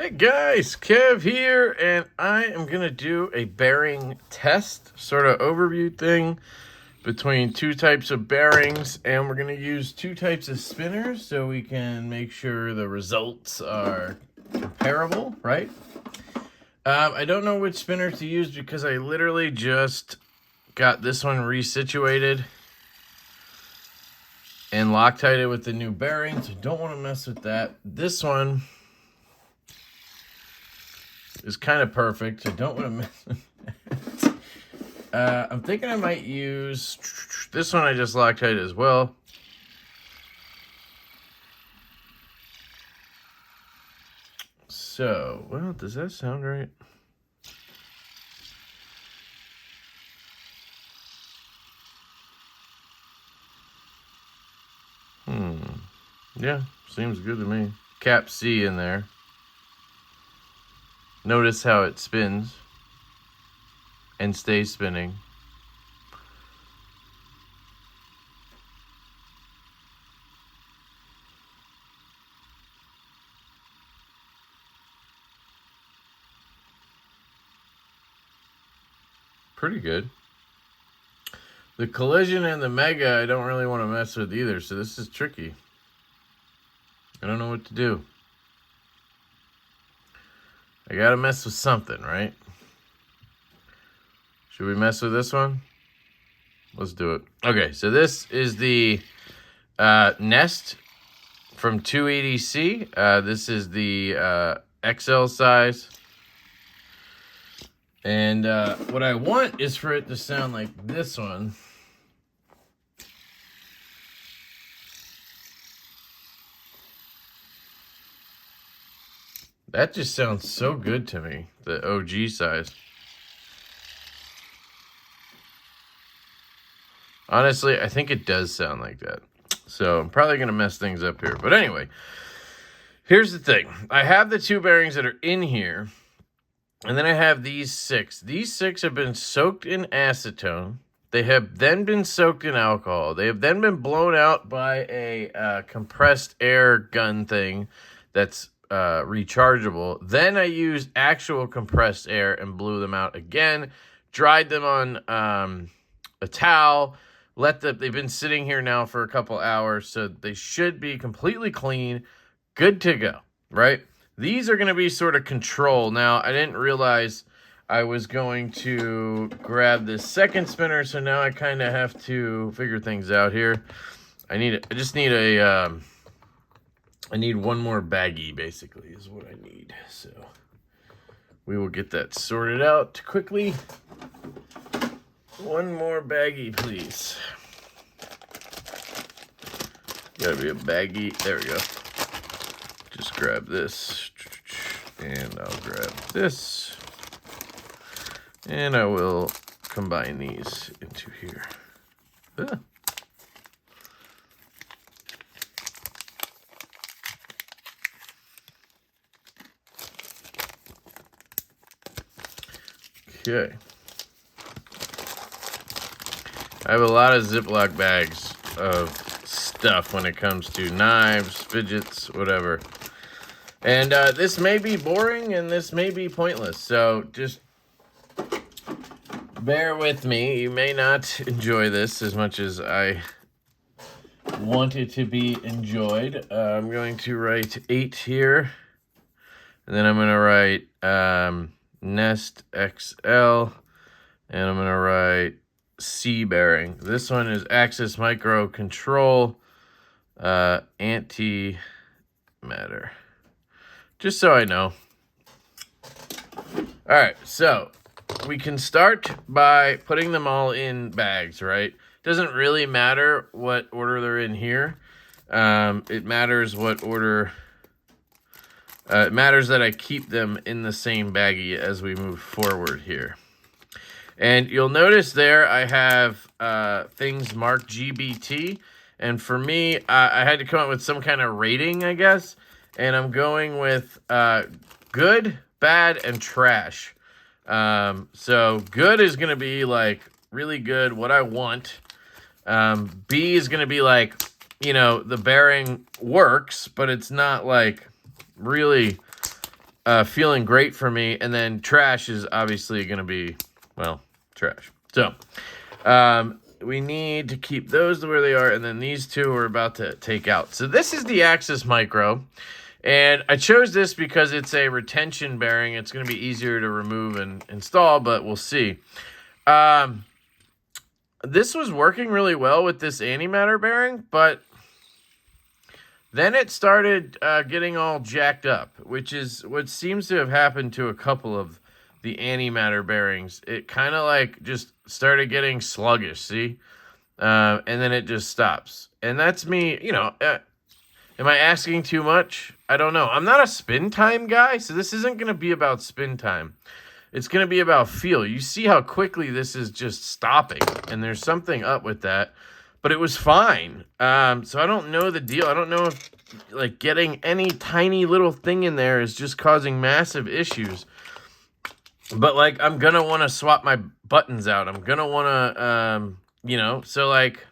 Hey guys, Kev here, and I am going to do a bearing test, sort of overview thing between two types of bearings, and we're going to use two types of spinners so we can make sure the results are comparable, right? I don't know which spinner to use because I literally just got this one resituated and Loctited with the new bearings. I don't want to mess with that. This one is kind of perfect. I don't want to mess with that. I'm thinking I might use this one. I just Loctite as well. So, well, does that sound right? Yeah, seems good to me. Cap C in there. Notice how it spins and stays spinning. Pretty good. The collision and the mega, I don't really want to mess with either, so this is tricky. I don't know what to do. I gotta mess with something, right? Should we mess with this one? Let's do it. Okay, so this is the Nest from 280C. This is the XL size. And what I want is for it to sound like this one. That just sounds so good to me, the OG size. Honestly, I think it does sound like that. So I'm probably going to mess things up here. But anyway, here's the thing. I have the two bearings that are in here. And then I have these six. These six have been soaked in acetone. They have then been soaked in alcohol. They have then been blown out by a compressed air gun thing that's rechargeable. Then I used actual compressed air and blew them out again. Dried them on a towel. They've been sitting here now for a couple hours, so they should be completely clean, good to go, right? These are going to be sort of control. Now, I didn't realize I was going to grab this second spinner, so now I kind of have to figure things out here. I need one more baggie, basically, is what I need. So we will get that sorted out quickly. One more baggie, please. Gotta be a baggie. There we go. Just grab this, and I'll grab this, and I will combine these into here. Ah. Okay. I have a lot of Ziploc bags of stuff when it comes to knives, fidgets, whatever. And this may be boring and this may be pointless, so just bear with me. You may not enjoy this as much as I want it to be enjoyed. I'm going to write 8 here, and then I'm going to write Nest XL, and I'm going to write C bearing. This one is Axis Micro Control Antimatter. Just so I know. All right, so we can start by putting them all in bags, right? Doesn't really matter what order they're in here. It matters what order. It matters that I keep them in the same baggie as we move forward here. And you'll notice there I have things marked GBT. And for me, I had to come up with some kind of rating, I guess. And I'm going with good, bad, and trash. So good is going to be like really good, what I want. B is going to be like, you know, the bearing works, but it's not like really feeling great for me. And then trash is obviously going to be, well, trash. So we need to keep those where they are. And then these two we're about to take out. So this is the Axis Micro. And I chose this because it's a retention bearing. It's going to be easier to remove and install, but we'll see. This was working really well with this antimatter bearing, but then it started getting all jacked up, which is what seems to have happened to a couple of the antimatter bearings. It kind of like just started getting sluggish, see? And then it just stops. And that's me, you know, am I asking too much? I don't know. I'm not a spin time guy, so this isn't going to be about spin time. It's going to be about feel. You see how quickly this is just stopping, and there's something up with that. But it was fine. So I don't know the deal. I don't know if like getting any tiny little thing in there is just causing massive issues. But like I'm going to want to swap my buttons out. I'm going to want to, you know, so like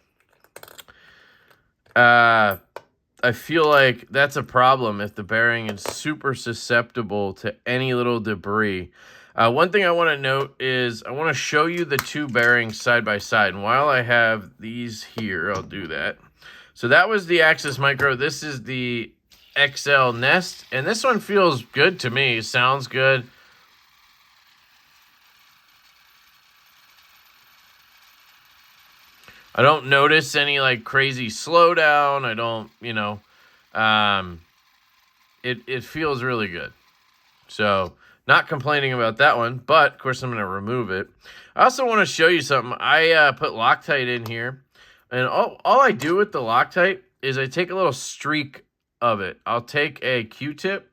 I feel like that's a problem if the bearing is super susceptible to any little debris. One thing I want to note is I want to show you the two bearings side by side. And while I have these here, I'll do that. So that was the Axis Micro. This is the XL Nest. And this one feels good to me. Sounds good. I don't notice any like crazy slowdown. I don't, you know, it feels really good. So not complaining about that one, but of course I'm going to remove it. I also want to show you something. I put Loctite in here, and all I do with the Loctite is I take a little streak of it. I'll take a Q-tip,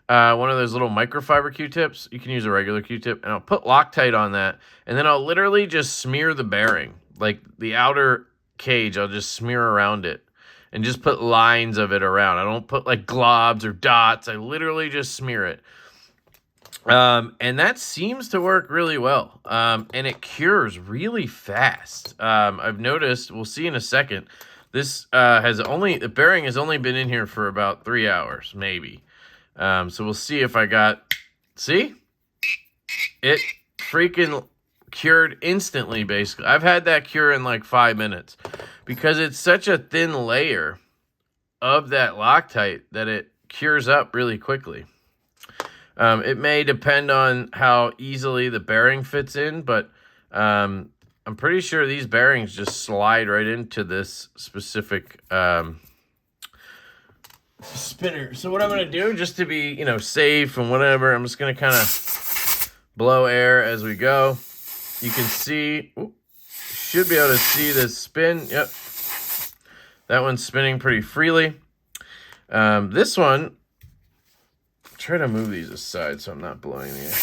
one of those little microfiber Q-tips. You can use a regular Q-tip, and I'll put Loctite on that, and then I'll literally just smear the bearing. Like the outer cage, I'll just smear around it and just put lines of it around. I don't put like globs or dots. I literally just smear it. And that seems to work really well. And it cures really fast. I've noticed, we'll see in a second, this the bearing has only been in here for about 3 hours, maybe. So we'll see if I see? It freaking cured instantly, basically. I've had that cure in like 5 minutes because it's such a thin layer of that Loctite that it cures up really quickly. It may depend on how easily the bearing fits in, but I'm pretty sure these bearings just slide right into this specific spinner. So what I'm going to do, just to be, you know, safe and whatever, I'm just going to kind of blow air as we go. You can see, should be able to see this spin. Yep. That one's spinning pretty freely. This one, try to move these aside so I'm not blowing the air.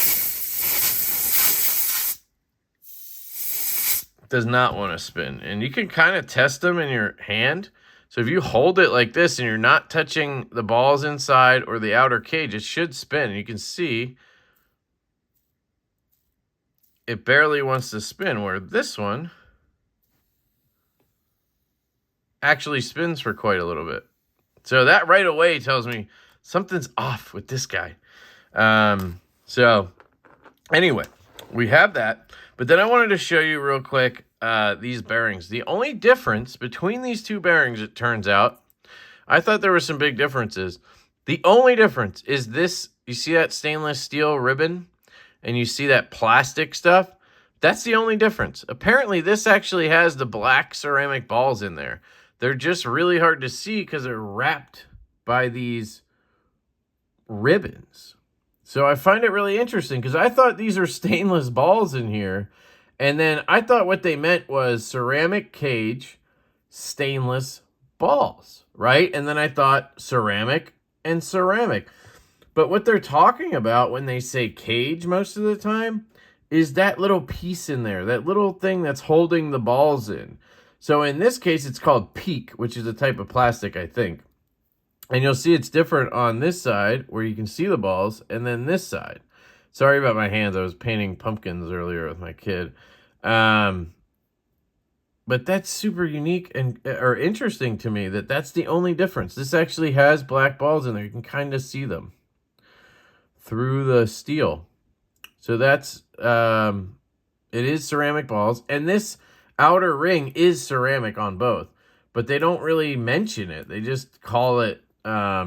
Does not want to spin. And you can kind of test them in your hand. So if you hold it like this and you're not touching the balls inside or the outer cage, it should spin. And you can see it barely wants to spin, where this one actually spins for quite a little bit. So that right away tells me something's off with this guy. So anyway, we have that. But then I wanted to show you real quick these bearings. The only difference between these two bearings, it turns out, I thought there were some big differences. The only difference is this. You see that stainless steel ribbon? And you see that plastic stuff? That's the only difference. Apparently, this actually has the black ceramic balls in there. They're just really hard to see because they're wrapped by these ribbons. So I find it really interesting because I thought these are stainless balls in here. And then I thought what they meant was ceramic cage, stainless balls, right? And then I thought ceramic and ceramic. But what they're talking about when they say cage most of the time is that little piece in there, that little thing that's holding the balls in. So in this case, it's called PEEK, which is a type of plastic, I think. And you'll see it's different on this side where you can see the balls, and then this side. Sorry about my hands. I was painting pumpkins earlier with my kid. But that's super unique or interesting to me that's the only difference. This actually has black balls in there. You can kind of see them through the steel. So that's, it is ceramic balls. And this outer ring is ceramic on both. But they don't really mention it. They just call it, I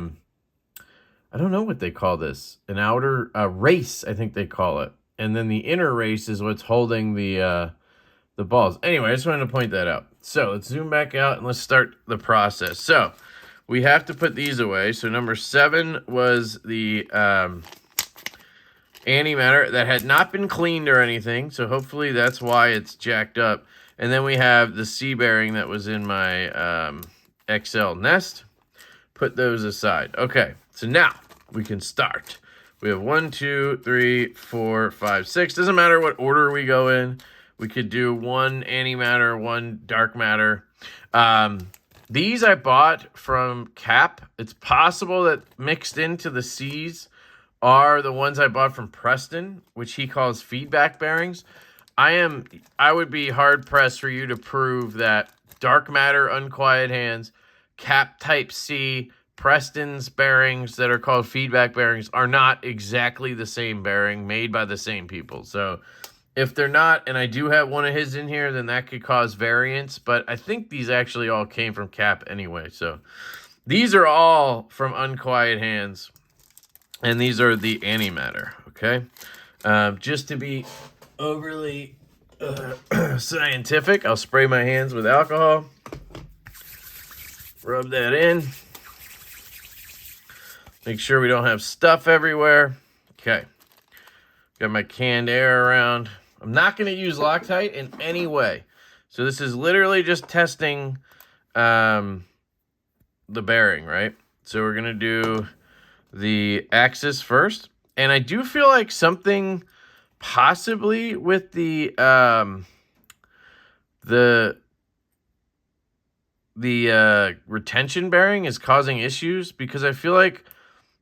don't know what they call this. An outer race, I think they call it. And then the inner race is what's holding the balls. Anyway, I just wanted to point that out. So let's zoom back out and let's start the process. So we have to put these away. So number 7 was the antimatter that had not been cleaned or anything. So hopefully that's why it's jacked up. And then we have the C bearing that was in my XL nest. Put those aside. Okay, so now we can start. We have 1, 2, 3, 4, 5, 6. Doesn't matter what order we go in. We could do 1 antimatter, 1 dark matter. These I bought from Cap. It's possible that mixed into the C's are the ones I bought from Preston, which he calls feedback bearings. I would be hard pressed for you to prove that dark matter unquiet hands, Cap type C, Preston's bearings that are called feedback bearings are not exactly the same bearing made by the same people. So if they're not, and I do have one of his in here, then that could cause variance. But I think these actually all came from Cap anyway. So these are all from Unquiet Hands. And these are the antimatter, okay? Just to be overly scientific, I'll spray my hands with alcohol. Rub that in. Make sure we don't have stuff everywhere. Okay. Got my canned air around. I'm not going to use Loctite in any way. So this is literally just testing the bearing, right? So we're going to do the axis first. And I do feel like something possibly with the retention bearing is causing issues, because I feel like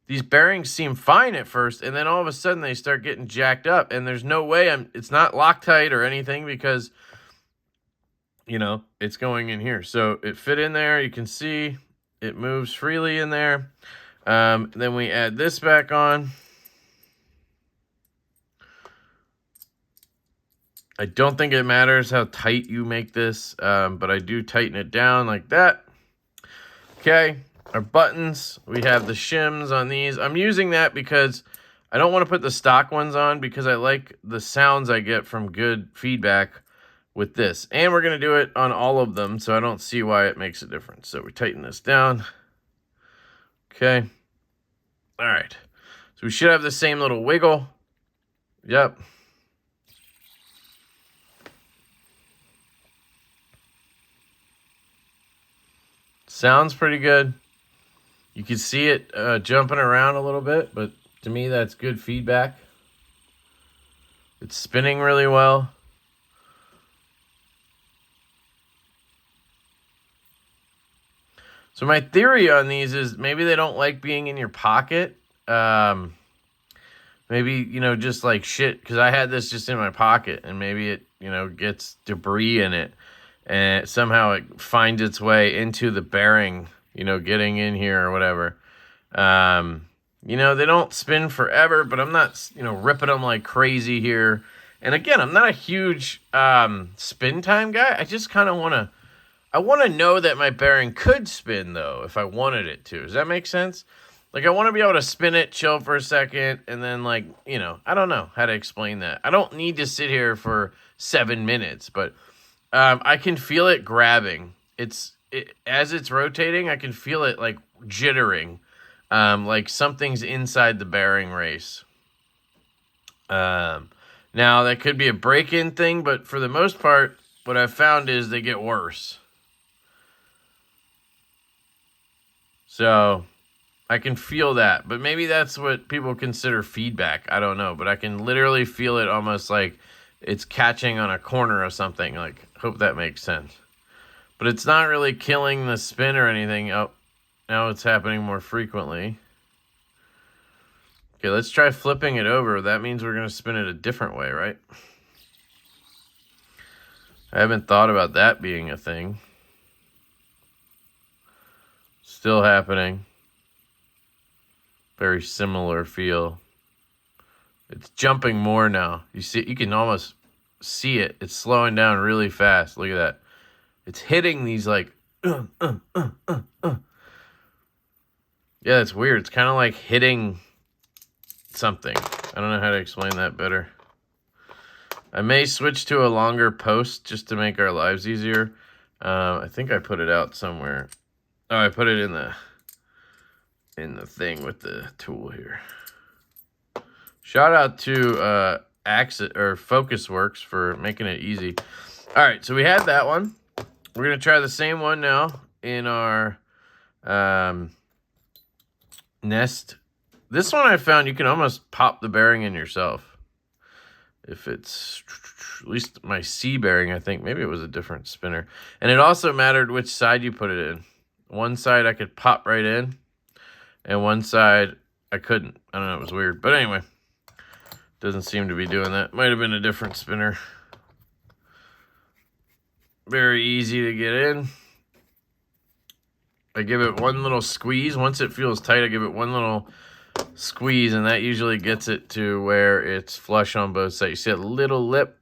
these bearings seem fine at first, and then all of a sudden they start getting jacked up, and there's no way it's not Loctite or anything, because, you know, it's going in here. So it fit in there. You can see it moves freely in there. Then we add this back on. I don't think it matters how tight you make this, but I do tighten it down like that. Okay. Our buttons, we have the shims on these. I'm using that because I don't want to put the stock ones on, because I like the sounds I get from good feedback with this. And we're going to do it on all of them, so I don't see why it makes a difference. So we tighten this down. Okay. All right. So we should have the same little wiggle. Yep. Sounds pretty good. You can see it jumping around a little bit, but to me that's good feedback. It's spinning really well. So my theory on these is maybe they don't like being in your pocket. Maybe, you know, just like shit, because I had this just in my pocket, and maybe it, you know, gets debris in it, and somehow it finds its way into the bearing, you know, getting in here or whatever. You know, they don't spin forever, but I'm not, you know, ripping them like crazy here. And again, I'm not a huge spin time guy. I just kind of I want to know that my bearing could spin, though, if I wanted it to. Does that make sense? Like, I want to be able to spin it, chill for a second, and then, like, you know, I don't know how to explain that. I don't need to sit here for 7 minutes, but I can feel it grabbing. As it's rotating, I can feel it, like, jittering, like something's inside the bearing race. Now, that could be a break-in thing, but for the most part, what I've found is they get worse. So I can feel that, but maybe that's what people consider feedback. I don't know, but I can literally feel it almost like it's catching on a corner or something. Like, hope that makes sense. But it's not really killing the spin or anything. Oh, now it's happening more frequently. Okay, let's try flipping it over. That means we're going to spin it a different way, right? I haven't thought about that being a thing. Still happening. Very similar feel. It's jumping more now. You see, you can almost see it. It's slowing down really fast. Look at that. It's hitting these like, Yeah, it's weird. It's kind of like hitting something. I don't know how to explain that better. I may switch to a longer post just to make our lives easier. I think I put it out somewhere. Oh, I put it in the thing with the tool here. Shout out to Focus Works for making it easy. All right, so we had that one. We're gonna try the same one now in our Nest. This one I found you can almost pop the bearing in yourself. If it's at least my C bearing, I think maybe it was a different spinner. And it also mattered which side you put it in. One side I could pop right in, and one side I couldn't. I don't know, it was weird. But anyway, doesn't seem to be doing that. Might have been a different spinner. Very easy to get in. I give it one little squeeze. Once it feels tight, I give it one little squeeze, and that usually gets it to where it's flush on both sides. You see a little lip,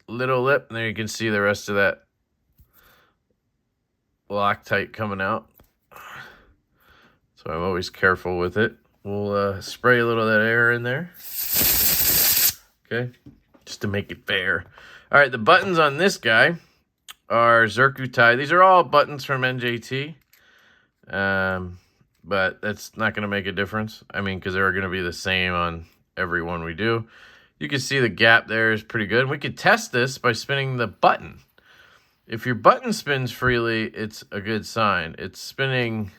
and there you can see the rest of that Loctite coming out. So I'm always careful with it. We'll spray a little of that air in there. Okay, just to make it fair. All right, the buttons on this guy are Zircuti. These are all buttons from NJT. But that's not going to make a difference. I mean, because they're going to be the same on every one we do. You can see the gap there is pretty good. We could test this by spinning the button. If your button spins freely, it's a good sign. It's spinning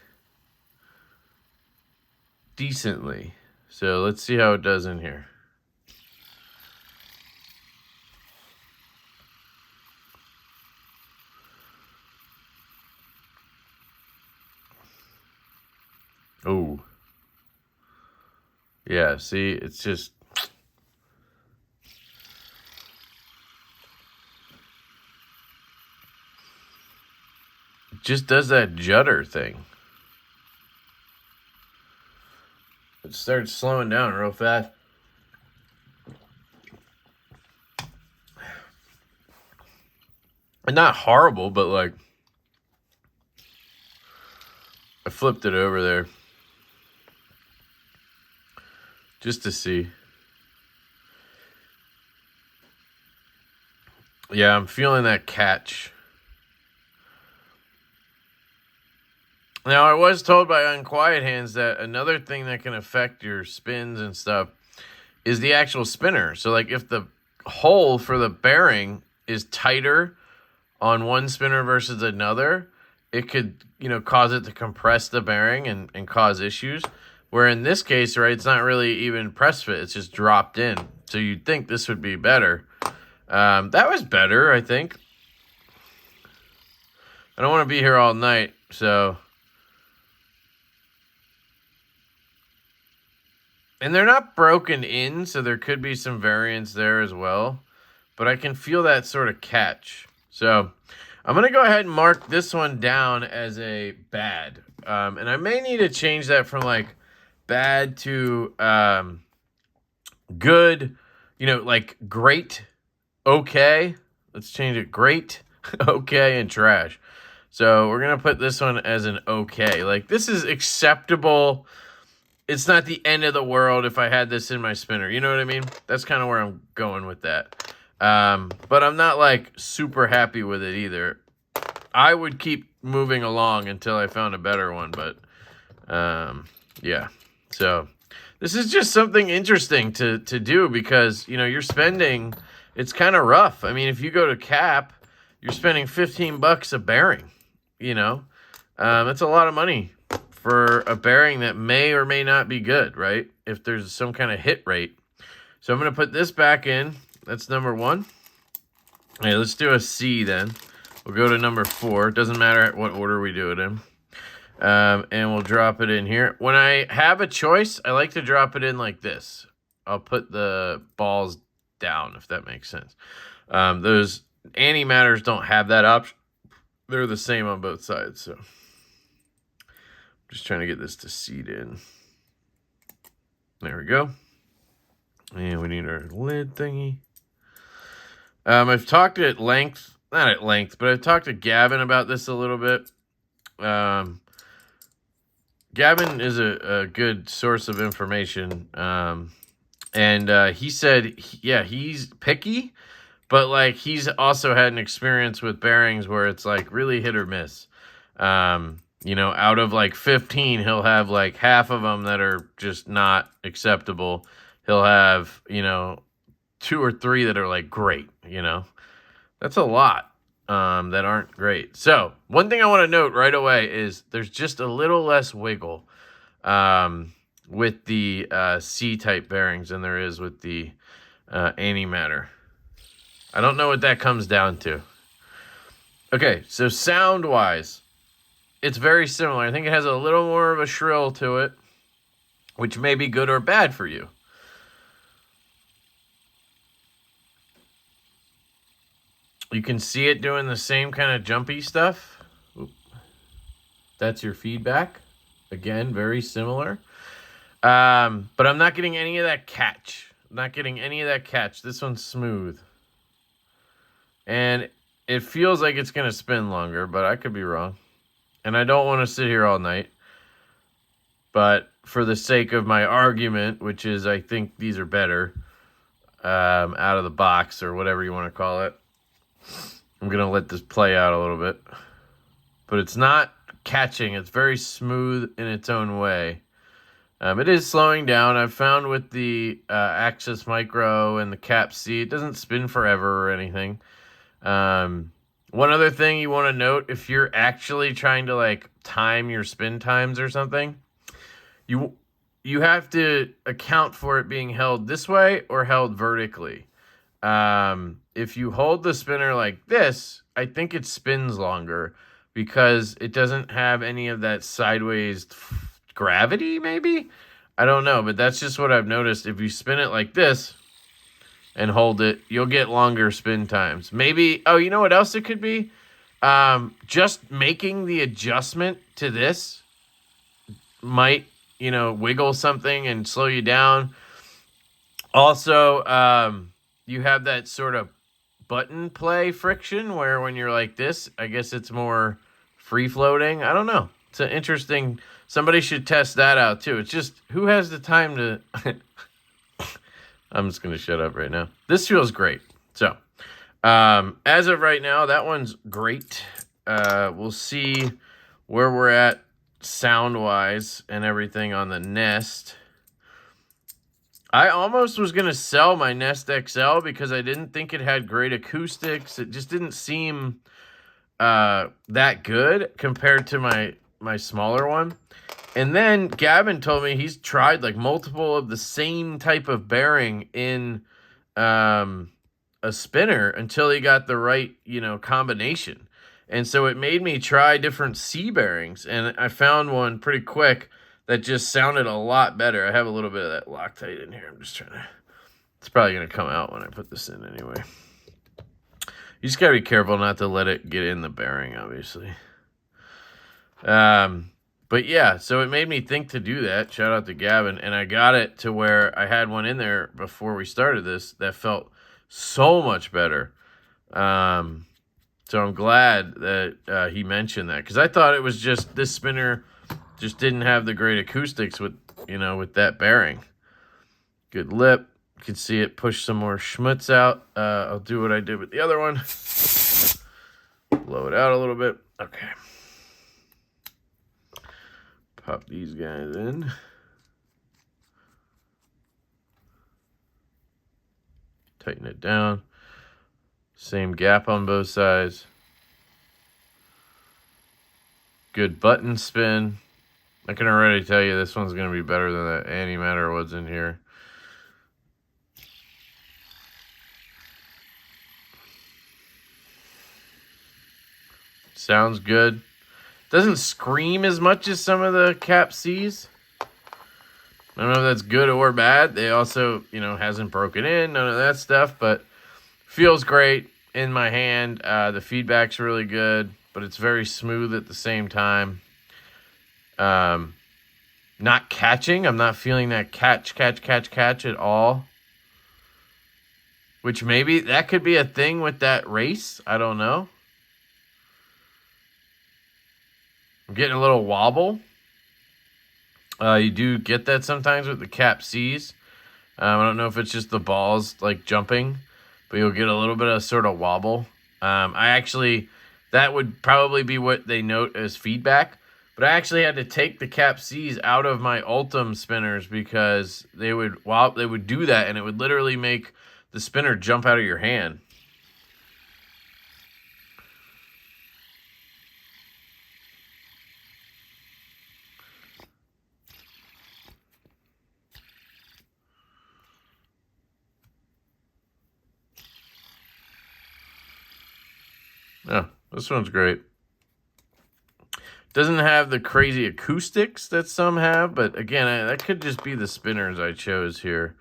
decently. So let's see how it does in here. Oh. Yeah, see, it's just... It just does that judder thing. It starts slowing down real fast. And not horrible, but like... I flipped it over there. Just to see. Yeah, I'm feeling that catch. Now, I was told by Unquiet Hands that another thing that can affect your spins and stuff is the actual spinner. So, like, if the hole for the bearing is tighter on one spinner versus another, it could, cause it to compress the bearing and cause issues. Where in this case, right, it's not really even press fit. It's just dropped in. So you'd think this would be better. That was better, I think. I don't want to be here all night, so... And they're not broken in, so there could be some variance there as well. But I can feel that sort of catch. So I'm going to go ahead and mark this one down as a bad. And I may need to change that from, like, bad to good, like great, okay. Let's change it. Great, okay, and trash. So we're going to put this one as an okay. Like, this is acceptable. It's not the end of the world if I had this in my spinner. You know what I mean? That's kind of where I'm going with that. But I'm not, like, super happy with it either. I would keep moving along until I found a better one. But, yeah. So this is just something interesting to do because, you're spending, it's kind of rough. I mean, if you go to Cap, you're spending $15 a bearing, That's a lot of money for a bearing that may or may not be good, right? If there's some kind of hit rate. So I'm going to put this back in. That's number 1. Okay, let's do a C then. We'll go to number 4. It doesn't matter what order we do it in. And we'll drop it in here. When I have a choice, I like to drop it in like this. I'll put the balls down, if that makes sense. Those antimatters don't have that option. They're the same on both sides. So just trying to get this to seat in. There we go. And we need our lid thingy. I've talked at length, not at length, but I've talked to Gavin about this a little bit. Gavin is a good source of information. And he said, he's picky, but like he's also had an experience with bearings where it's like really hit or miss. Out of like 15, he'll have like half of them that are just not acceptable. He'll have, 2 or 3 that are like great, That's a lot that aren't great. So one thing I want to note right away is there's just a little less wiggle with the C-type bearings than there is with the antimatter. I don't know what that comes down to. Okay, so sound-wise, it's very similar. I think it has a little more of a shrill to it, which may be good or bad for you. You can see it doing the same kind of jumpy stuff. Oop. That's your feedback. Again, very similar. But I'm not getting any of that catch. This one's smooth. And it feels like it's going to spin longer, but I could be wrong. And I don't want to sit here all night. But for the sake of my argument, which is I think these are better out of the box or whatever you want to call it, I'm going to let this play out a little bit. But it's not catching. It's very smooth in its own way. It is slowing down. I've found with the Axis Micro and the Cap C, it doesn't spin forever or anything. One other thing you want to note, if you're actually trying to like time your spin times or something, you have to account for it being held this way or held vertically. If you hold the spinner like this, I think it spins longer because it doesn't have any of that sideways gravity, maybe? I don't know, but that's just what I've noticed. If you spin it like this and hold it, you'll get longer spin times. Maybe, you know what else it could be? Just making the adjustment to this might, wiggle something and slow you down. Also, you have that sort of button play friction where when you're like this, I guess it's more free floating. I don't know. It's an interesting, somebody should test that out too. It's just, who has the time to, I'm just going to shut up right now. This feels great. So, as of right now, that one's great. We'll see where we're at sound-wise and everything on the Nest. I almost was going to sell my Nest XL because I didn't think it had great acoustics. It just didn't seem that good compared to my smaller one. And then Gavin told me he's tried like multiple of the same type of bearing in a spinner until he got the right, combination. And so it made me try different C bearings. And I found one pretty quick that just sounded a lot better. I have a little bit of that Loctite in here. I'm just trying to, it's probably going to come out when I put this in anyway. You just got to be careful not to let it get in the bearing, obviously. But yeah, so it made me think to do that. Shout out to Gavin. And I got it to where I had one in there before we started this that felt so much better. So I'm glad that he mentioned that, because I thought it was just this spinner just didn't have the great acoustics with, with that bearing. Good lip. You can see it push some more schmutz out. I'll do what I did with the other one. Blow it out a little bit. Okay. Pop these guys in. Tighten it down. Same gap on both sides. Good button spin. I can already tell you this one's going to be better than that antimatter was in here. Sounds good. Doesn't scream as much as some of the Cap C's. I don't know if that's good or bad. They also, hasn't broken in, none of that stuff, but feels great in my hand. The feedback's really good, but it's very smooth at the same time. Not catching. I'm not feeling that catch at all. which maybe that could be a thing with that race. I don't know. I'm getting a little wobble. You do get that sometimes with the Cap Cs. I don't know if it's just the balls like jumping, but you'll get a little bit of sort of wobble. That would probably be what they note as feedback. But I actually had to take the Cap Cs out of my Ultim spinners because they would do that, and it would literally make the spinner jump out of your hand. Oh, this one's great. Doesn't have the crazy acoustics that some have, but again, that could just be the spinners I chose here.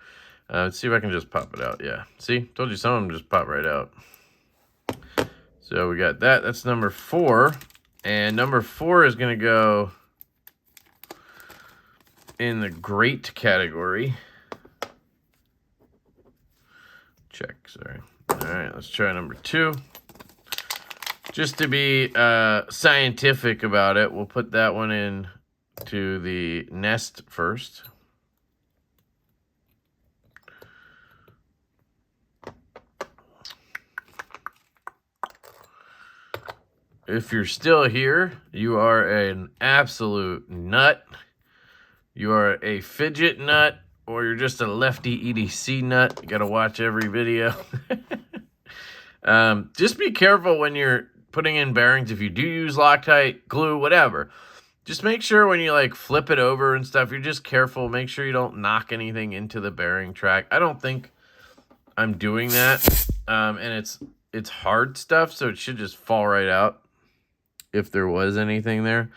Let's see if I can just pop it out. Yeah, see? Told you some of them just pop right out. So we got that. That's number 4. And number 4 is going to go in the great category. Check, sorry. All right, let's try number 2. Just to be scientific about it, we'll put that one in to the nest first. If you're still here, you are an absolute nut. You are a fidget nut, or you're just a lefty EDC nut. You gotta watch every video. Just be careful when you're putting in bearings. If you do use Loctite, glue, whatever, just make sure when you like flip it over and stuff, you're just careful. Make sure you don't knock anything into the bearing track. I don't think I'm doing that. And it's hard stuff, so it should just fall right out if there was anything there.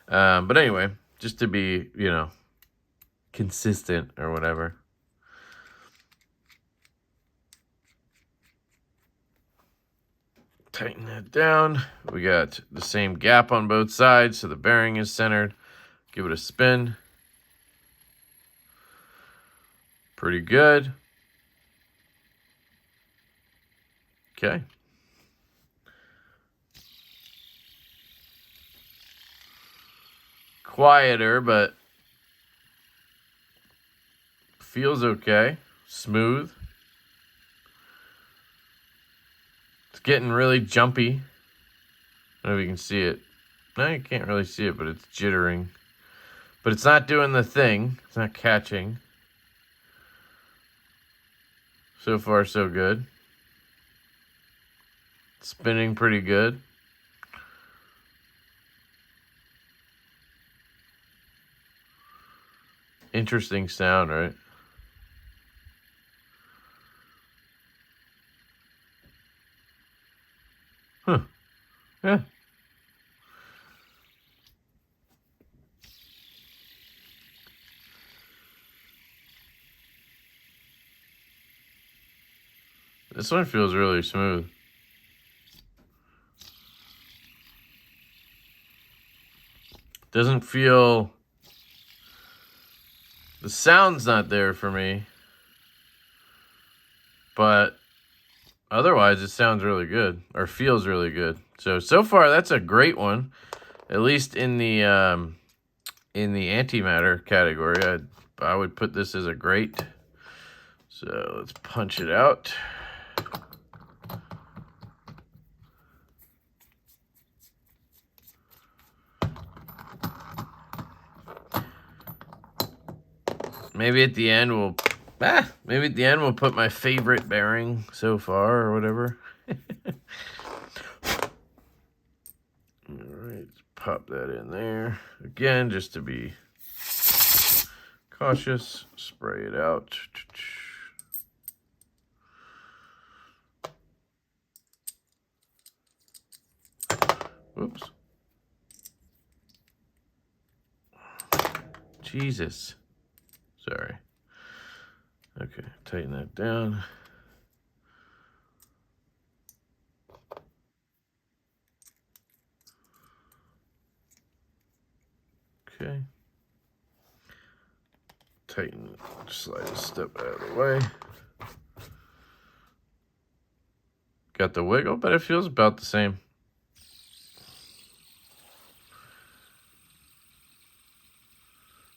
But anyway, just to be, consistent or whatever. Tighten that down. We got the same gap on both sides, so the bearing is centered. Give it a spin. Pretty good. Okay. Quieter, but feels okay. Smooth. It's getting really jumpy. I don't know if you can see it. No, you can't really see it, but it's jittering. But it's not doing the thing. It's not catching. So far, so good. Spinning pretty good. Interesting sound, right? Huh. Yeah. This one feels really smooth. Doesn't feel... The sound's not there for me. But otherwise, it sounds really good. Or feels really good. So far, that's a great one. At least in the antimatter category. I would put this as a great. So let's punch it out. Maybe at the end we'll put my favorite bearing so far or whatever. All right, let's pop that in there again just to be cautious. Spray it out. Whoops. Jesus. Sorry. Okay, tighten that down. Okay. Tighten, slide a step out of the way. got the wiggle, but it feels about the same.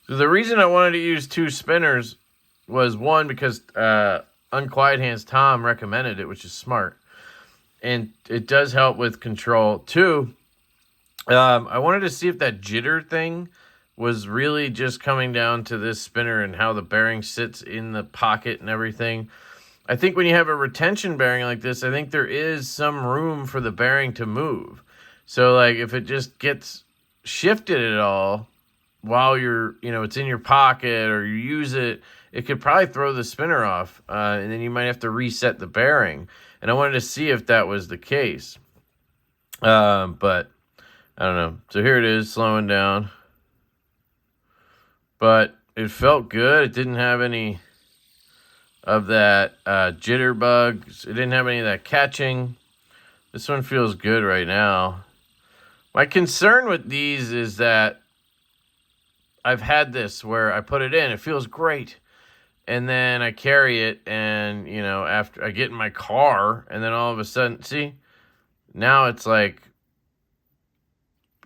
So the reason I wanted to use 2 spinners was, one, because Unquiet Hands Tom recommended it, which is smart. And it does help with control. 2, I wanted to see if that jitter thing was really just coming down to this spinner and how the bearing sits in the pocket and everything. I think when you have a retention bearing like this, I think there is some room for the bearing to move. So like if it just gets shifted at all while you're, it's in your pocket or you use it, it could probably throw the spinner off. And then you might have to reset the bearing. And I wanted to see if that was the case. But I don't know. So here it is, slowing down. But it felt good. It didn't have any of that jitterbug. It didn't have any of that catching. This one feels good right now. My concern with these is that I've had this where I put it in, it feels great. And then I carry it and, after I get in my car and then all of a sudden, see, now it's like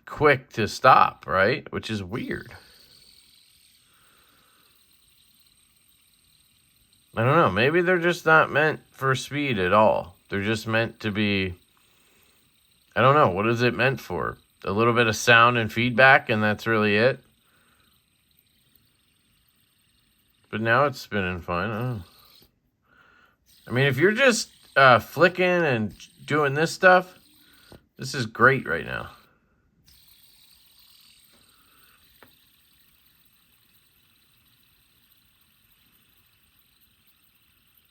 quick to stop, right? Which is weird. I don't know. Maybe they're just not meant for speed at all. They're just meant to be, I don't know. What is it meant for? A little bit of sound and feedback, and that's really it? But now it's spinning fine. I mean, if you're just flicking and doing this stuff, this is great right now.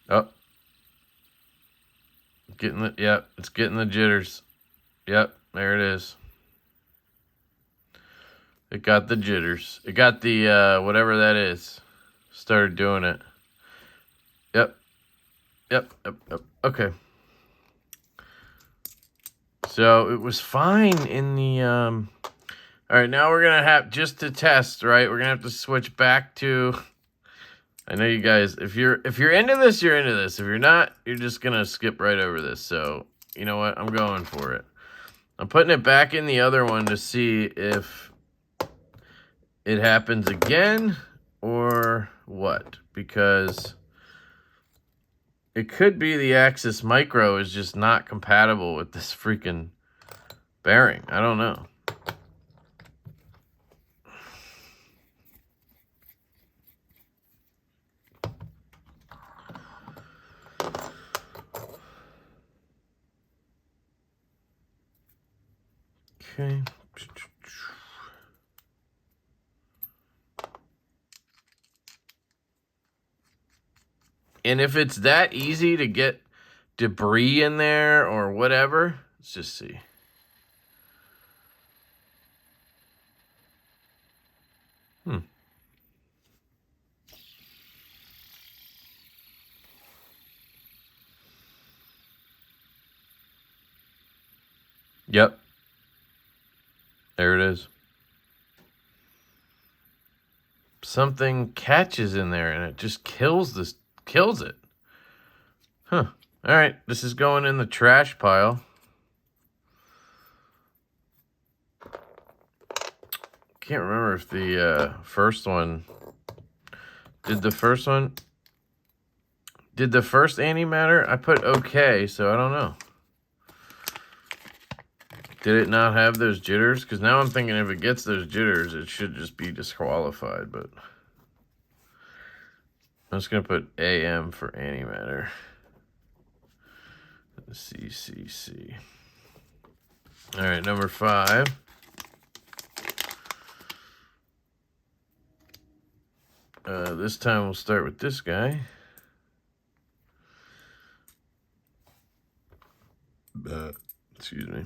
Oh. It's getting the jitters. Yep, there it is. It got the jitters. It got the, whatever that is. Started doing it. Yep. Okay. So it was fine in the, all right, now we're going to have, just to test, right? We're going to have to switch back to, I know you guys, if you're into this, you're into this. If you're not, you're just going to skip right over this. So, you know what? I'm going for it. I'm putting it back in the other one to see if it happens again or what, because it could be the Axis Micro is just not compatible with this freaking bearing. I don't know. Okay. And if it's that easy to get debris in there or whatever, let's just see. Yep. There it is. Something catches in there and it just kills it. Huh. All right, this is going in the trash pile. Can't remember if the first one did the first antimatter? I put okay, so I don't know. Did it not have those jitters? Because now I'm thinking if it gets those jitters, it should just be disqualified, but I'm just going to put AM for antimatter. CCC. All right, number 5. This time we'll start with this guy. Excuse me.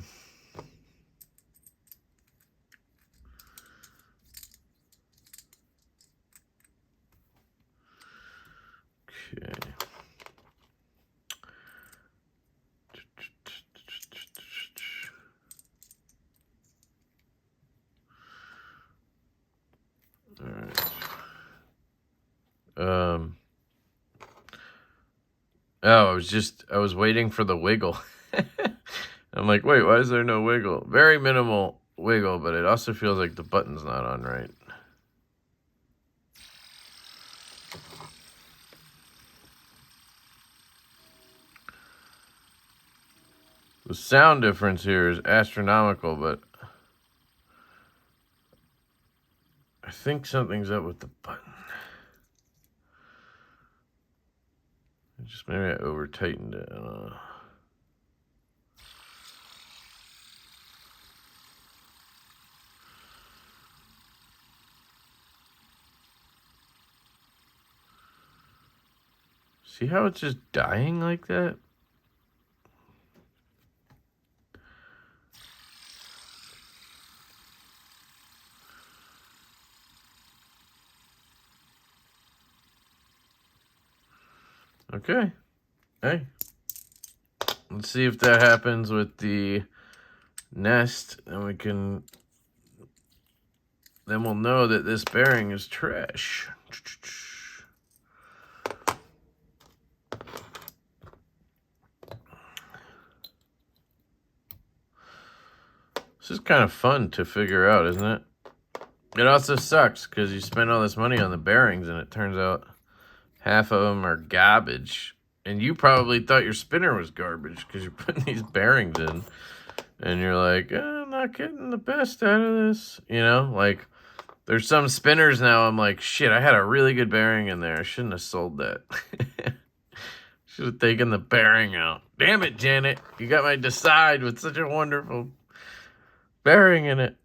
Okay. All right. Oh, I was waiting for the wiggle. I'm like, wait, why is there no wiggle? Very minimal wiggle, but it also feels like the button's not on right. The sound difference here is astronomical, but I think something's up with the button. Just maybe I over-tightened it. I don't know. See how it's just dying like that? Okay. Hey. Let's see if that happens with the nest, and we can... Then we'll know that this bearing is trash. This is kind of fun to figure out, isn't it? It also sucks because you spend all this money on the bearings and it turns out half of them are garbage. And you probably thought your spinner was garbage because you're putting these bearings in. And you're like, I'm not getting the best out of this. You know, like there's some spinners now I'm like, shit, I had a really good bearing in there. I shouldn't have sold that. Should have taken the bearing out. Damn it, Janet. You got my Decide with such a wonderful bearing in it.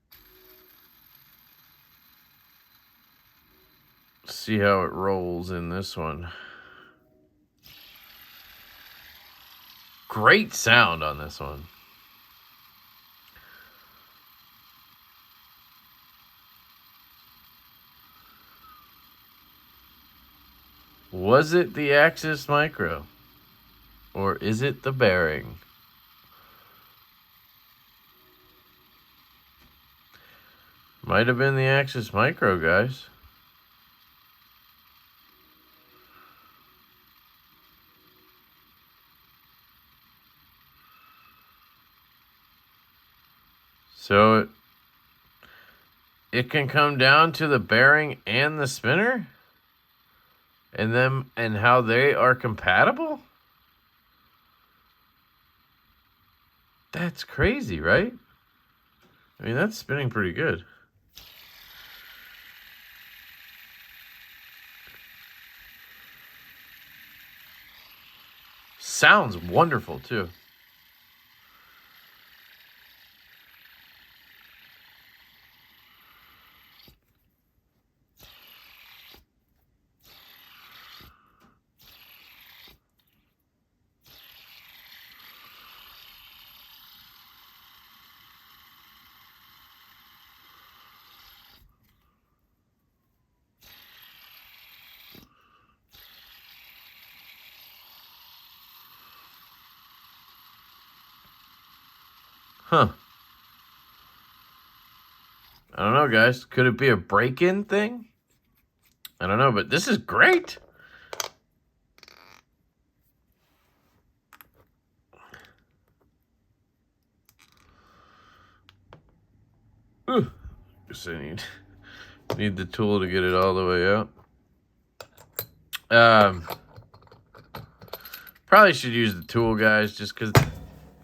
See how it rolls in this one. Great sound on this one. Was it the Axis Micro? Or is it the bearing? Might have been the Axis Micro, guys. So it can come down to the bearing and the spinner? And how they are compatible? That's crazy, right? I mean, that's spinning pretty good. Sounds wonderful, too. Huh. I don't know, guys. Could it be a break-in thing? I don't know, but this is great. Ooh. Guess I need the tool to get it all the way out. Probably should use the tool, guys, just because...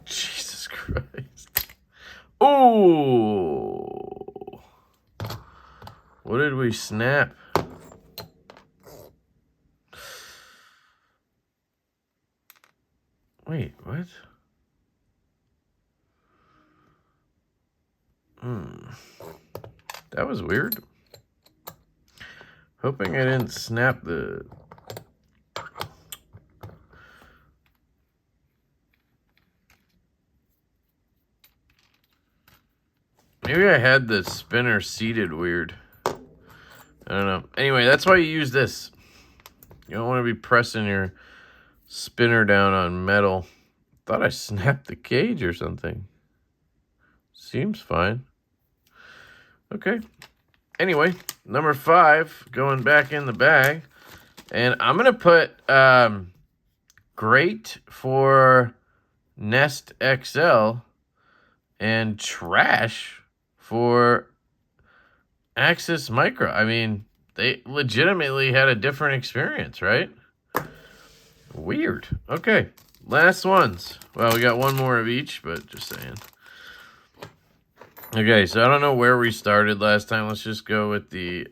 Jesus Christ. Ooh. What did we snap? Wait, what? That was weird. Hoping I didn't snap the... Maybe I had the spinner seated weird. I don't know. Anyway, that's why you use this. You don't want to be pressing your spinner down on metal. Thought I snapped the cage or something. Seems fine. Okay. Anyway, number 5, going back in the bag. And I'm going to put great for Nest XL and trash for Axis Micro. I mean, they legitimately had a different experience, right? Weird. Okay, last ones. Well, we got one more of each, but just saying. Okay, so I don't know where we started last time. Let's just go with the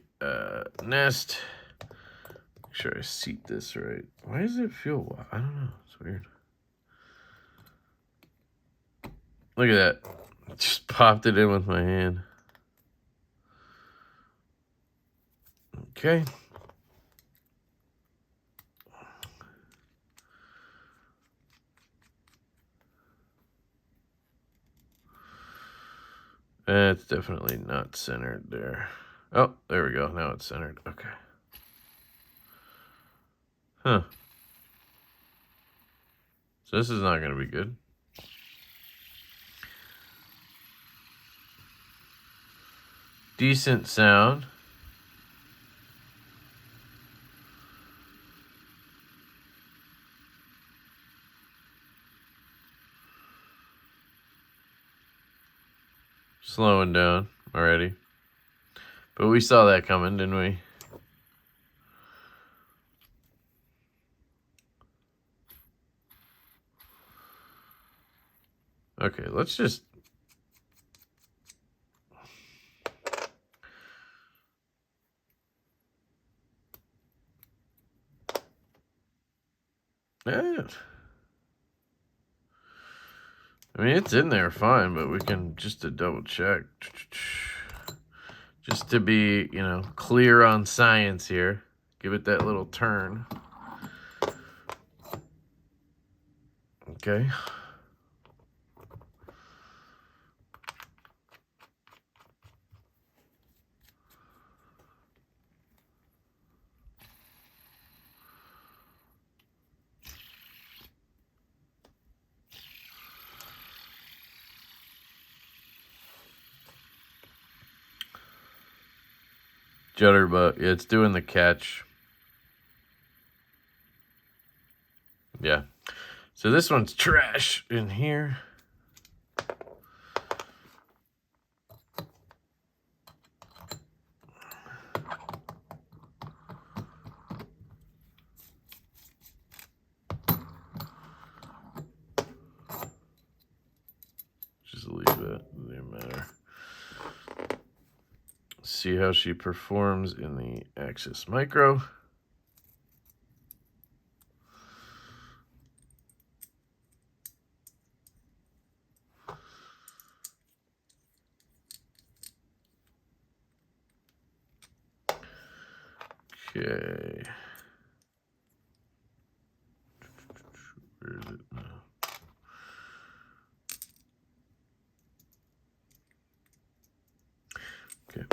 Nest. Make sure I seat this right. Why does it feel... I don't know. It's weird. Look at that. Just popped it in with my hand. Okay. It's definitely not centered there. Oh, there we go. Now it's centered. Okay. Huh. So this is not going to be good. Decent sound. Slowing down already. But we saw that coming, didn't we? Okay, let's just... Yeah. I mean, it's in there fine, but we can just to double check. Just to be, you know, clear on science here. Give it that little turn. Okay. Jitterbug. Yeah, it's doing the catch. Yeah. So this one's trash in here. Just leave it. Doesn't matter. See how she performs in the Axis Micro. Okay. Where is it now? Okay.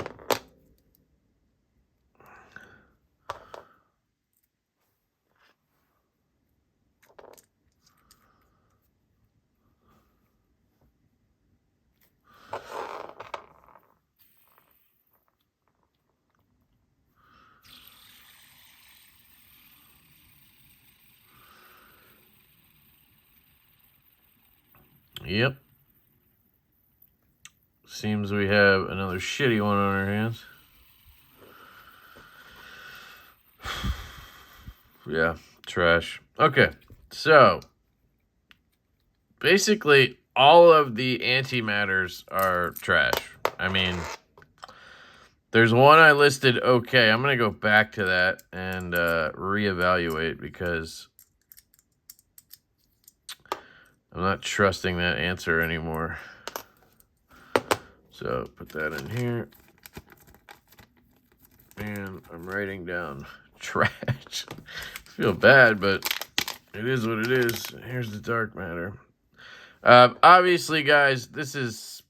Yep. Seems we have another shitty one on our hands. Yeah, trash. Okay, so basically all of the antimatters are trash. I mean, there's one I listed okay. I'm going to go back to that and reevaluate because I'm not trusting that answer anymore. So put that in here. And I'm writing down trash. I feel bad, but it is what it is. Here's the dark matter. Obviously, guys, this is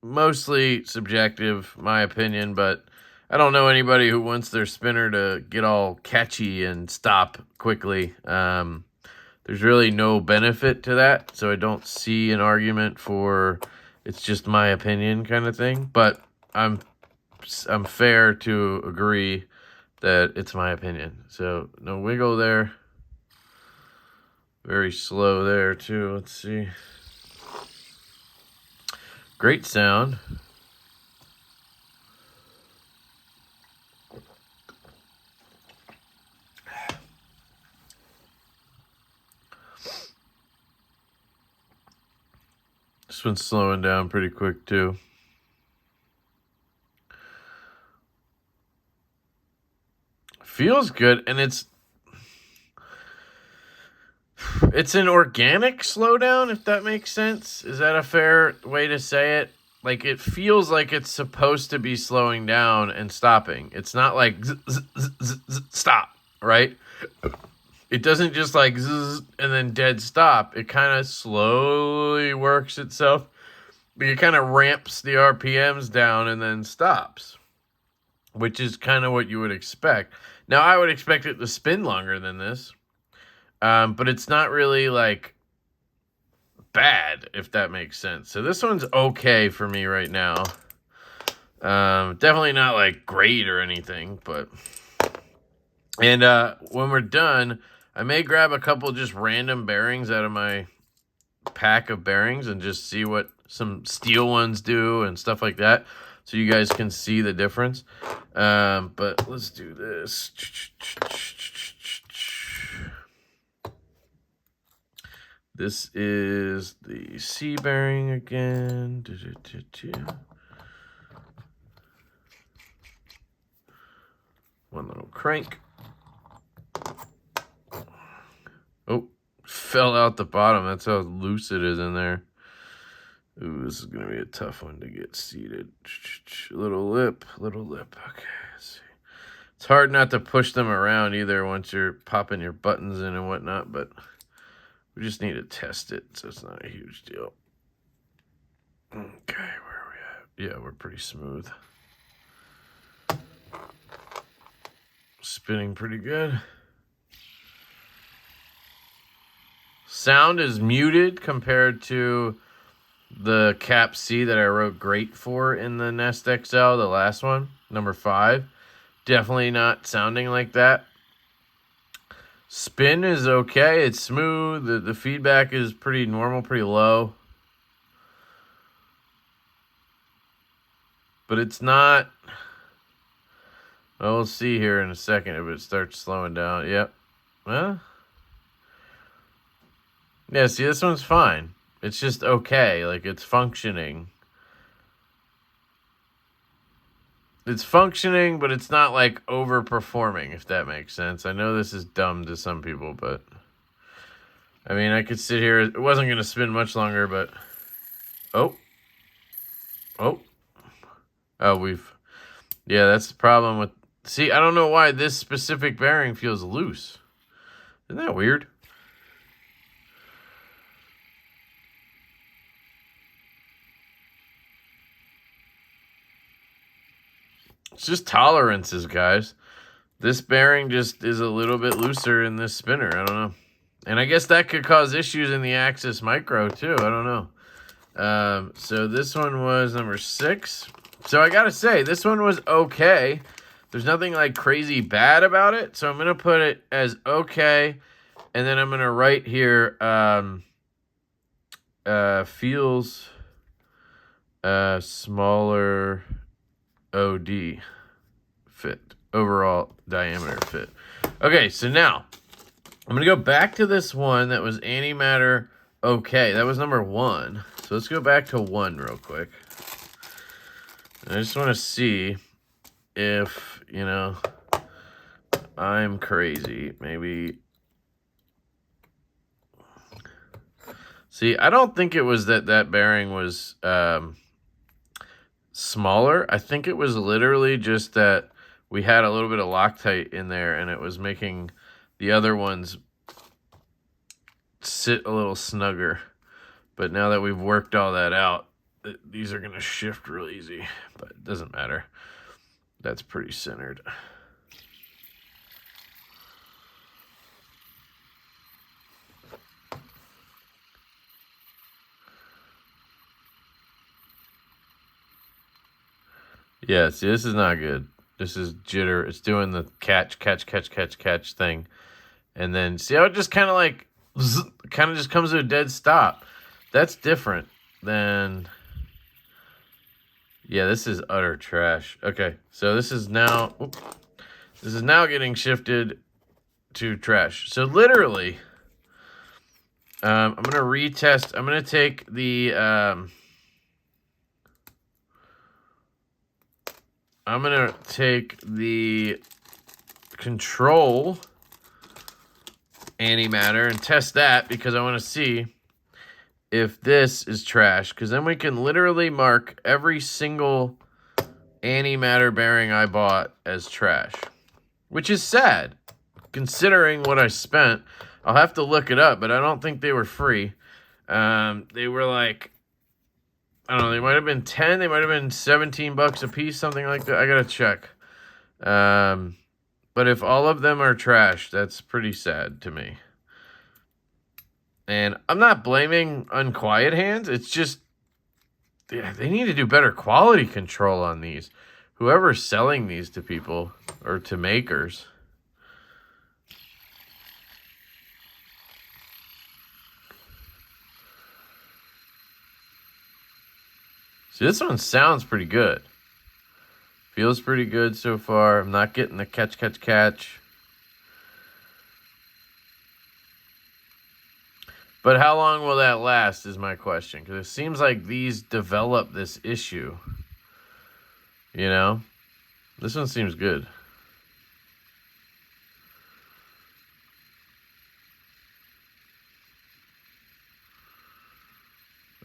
mostly subjective, my opinion, but I don't know anybody who wants their spinner to get all catchy and stop quickly. There's really no benefit to that, so I don't see an argument for it's just my opinion kind of thing, but I'm fair to agree that it's my opinion. So no wiggle there. Very slow there too. Let's see. Great sound. This one's slowing down pretty quick too. Feels good, and it's an organic slowdown, if that makes sense. Is that a fair way to say it? Like, it feels like it's supposed to be slowing down and stopping. It's not like stop, right? It doesn't just like zzz and then dead stop. It kind of slowly works itself. It kind of ramps the RPMs down and then stops, which is kind of what you would expect. Now, I would expect it to spin longer than this, but it's not really like bad, if that makes sense. So this one's okay for me right now. Definitely not like great or anything, but... And when we're done, I may grab a couple just random bearings out of my pack of bearings and just see what some steel ones do and stuff like that, so you guys can see the difference. But let's do this. This is the C bearing again. One little crank. Oh, fell out the bottom. That's how loose it is in there. Ooh, this is going to be a tough one to get seated. Little lip. Okay, let's see. It's hard not to push them around either once you're popping your buttons in and whatnot, but we just need to test it, so it's not a huge deal. Okay, where are we at? Yeah, we're pretty smooth. Spinning pretty good. Sound is muted compared to the Cap C that I wrote great for in the Nest XL, the last one, number 5. Definitely not sounding like that. Spin is okay. It's smooth. The feedback is pretty normal, pretty low. But it's not... Well, we'll see here in a second if it starts slowing down. Yep. Well... Yeah, see, this one's fine. It's just okay. Like, it's functioning. It's functioning, but it's not, like, overperforming, if that makes sense. I know this is dumb to some people, but... I mean, I could sit here. It wasn't going to spin much longer, but... Oh. We've... Yeah, that's the problem with... See, I don't know why this specific bearing feels loose. Isn't that weird? It's just tolerances, guys. This bearing just is a little bit looser in this spinner. I don't know. And I guess that could cause issues in the Axis Micro, too. I don't know. So this one was number 6. So I got to say, this one was okay. There's nothing like crazy bad about it. So I'm going to put it as okay. And then I'm going to write here, feels smaller OD fit, overall diameter fit. Okay, so now I'm going to go back to this one that was antimatter okay. That was number 1. So let's go back to 1 real quick. I just want to see if, you know, I'm crazy. Maybe. See, I don't think it was that bearing was smaller. I think it was literally just that we had a little bit of Loctite in there and it was making the other ones sit a little snugger. But now that we've worked all that out, these are going to shift real easy, but it doesn't matter. That's pretty centered. Yeah, see, this is not good. This is jitter. It's doing the catch thing. And then, see how it just kind of like kind of just comes to a dead stop. That's different than... Yeah, this is utter trash. Okay, so this is now... This is now getting shifted to trash. So literally, I'm going to retest. I'm going to take the... I'm going to take the control antimatter and test that because I want to see if this is trash. Because then we can literally mark every single antimatter bearing I bought as trash. Which is sad, considering what I spent. I'll have to look it up, but I don't think they were free. They were like, I don't know, they might have been 10, they might have been 17 bucks a piece, something like that. I gotta check. But if all of them are trash, that's pretty sad to me. And I'm not blaming Unquiet Hands. It's just, yeah, they need to do better quality control on these. Whoever's selling these to people or to makers. See, this one sounds pretty good. Feels pretty good so far. I'm not getting the catch. But how long will that last is my question. Because it seems like these develop this issue. You know? This one seems good.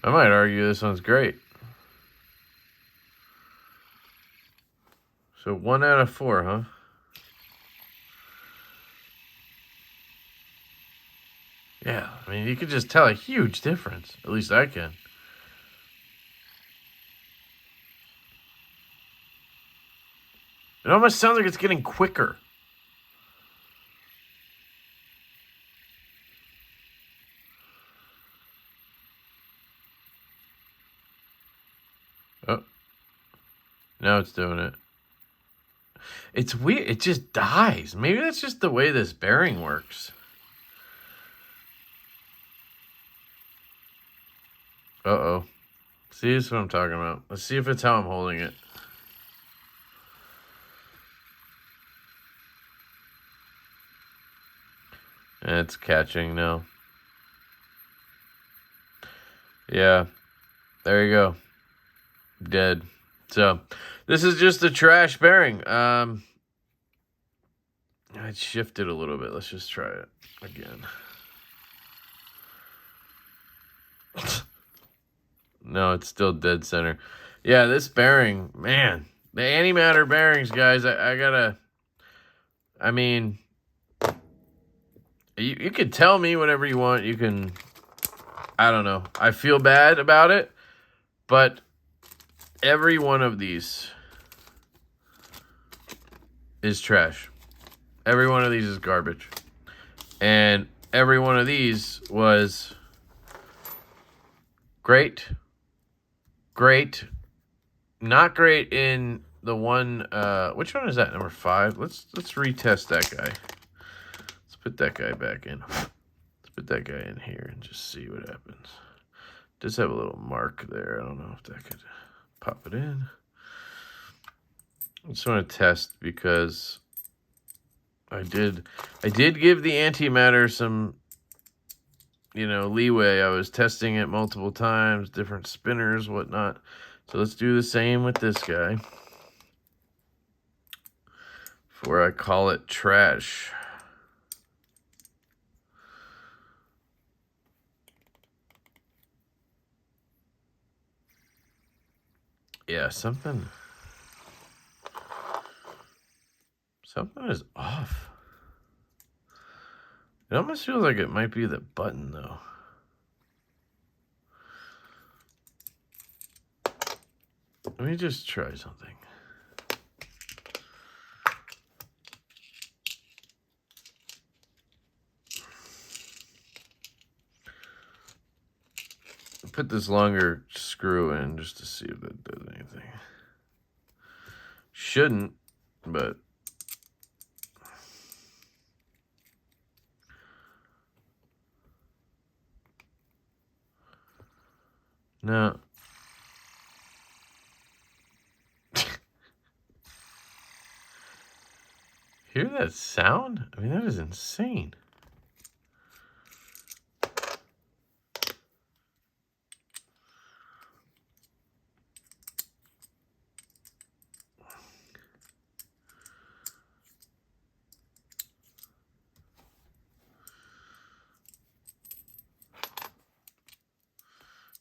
I might argue this one's great. So 1 out of 4, huh? Yeah, I mean, you could just tell a huge difference. At least I can. It almost sounds like it's getting quicker. Oh. Now it's doing it. It's weird. It just dies. Maybe that's just the way this bearing works. Uh-oh. See, this is what I'm talking about. Let's see if it's how I'm holding it. And it's catching now. Yeah. There you go. Dead. So, this is just a trash bearing. I'd shift it a little bit. Let's just try it again. No, it's still dead center. Yeah, this bearing, man. The antimatter bearings, guys, I gotta... I mean... You can tell me whatever you want. You can... I don't know. I feel bad about it. But every one of these is trash. Every one of these is garbage. And every one of these was great. Great. Not great in the one... which one is that? Number 5? Let's retest that guy. Let's put that guy back in. Let's put that guy in here and just see what happens. Does have a little mark there. I don't know if that could pop it in. I just want to test because I did give the antimatter some, you know, leeway. I was testing it multiple times, different spinners, whatnot. So let's do the same with this guy before I call it trash. Yeah, something is off. It almost feels like it might be the button, though. Let me just try something. Put this longer screw in just to see if that does anything. Shouldn't, but... No. Hear that sound? I mean, that is insane.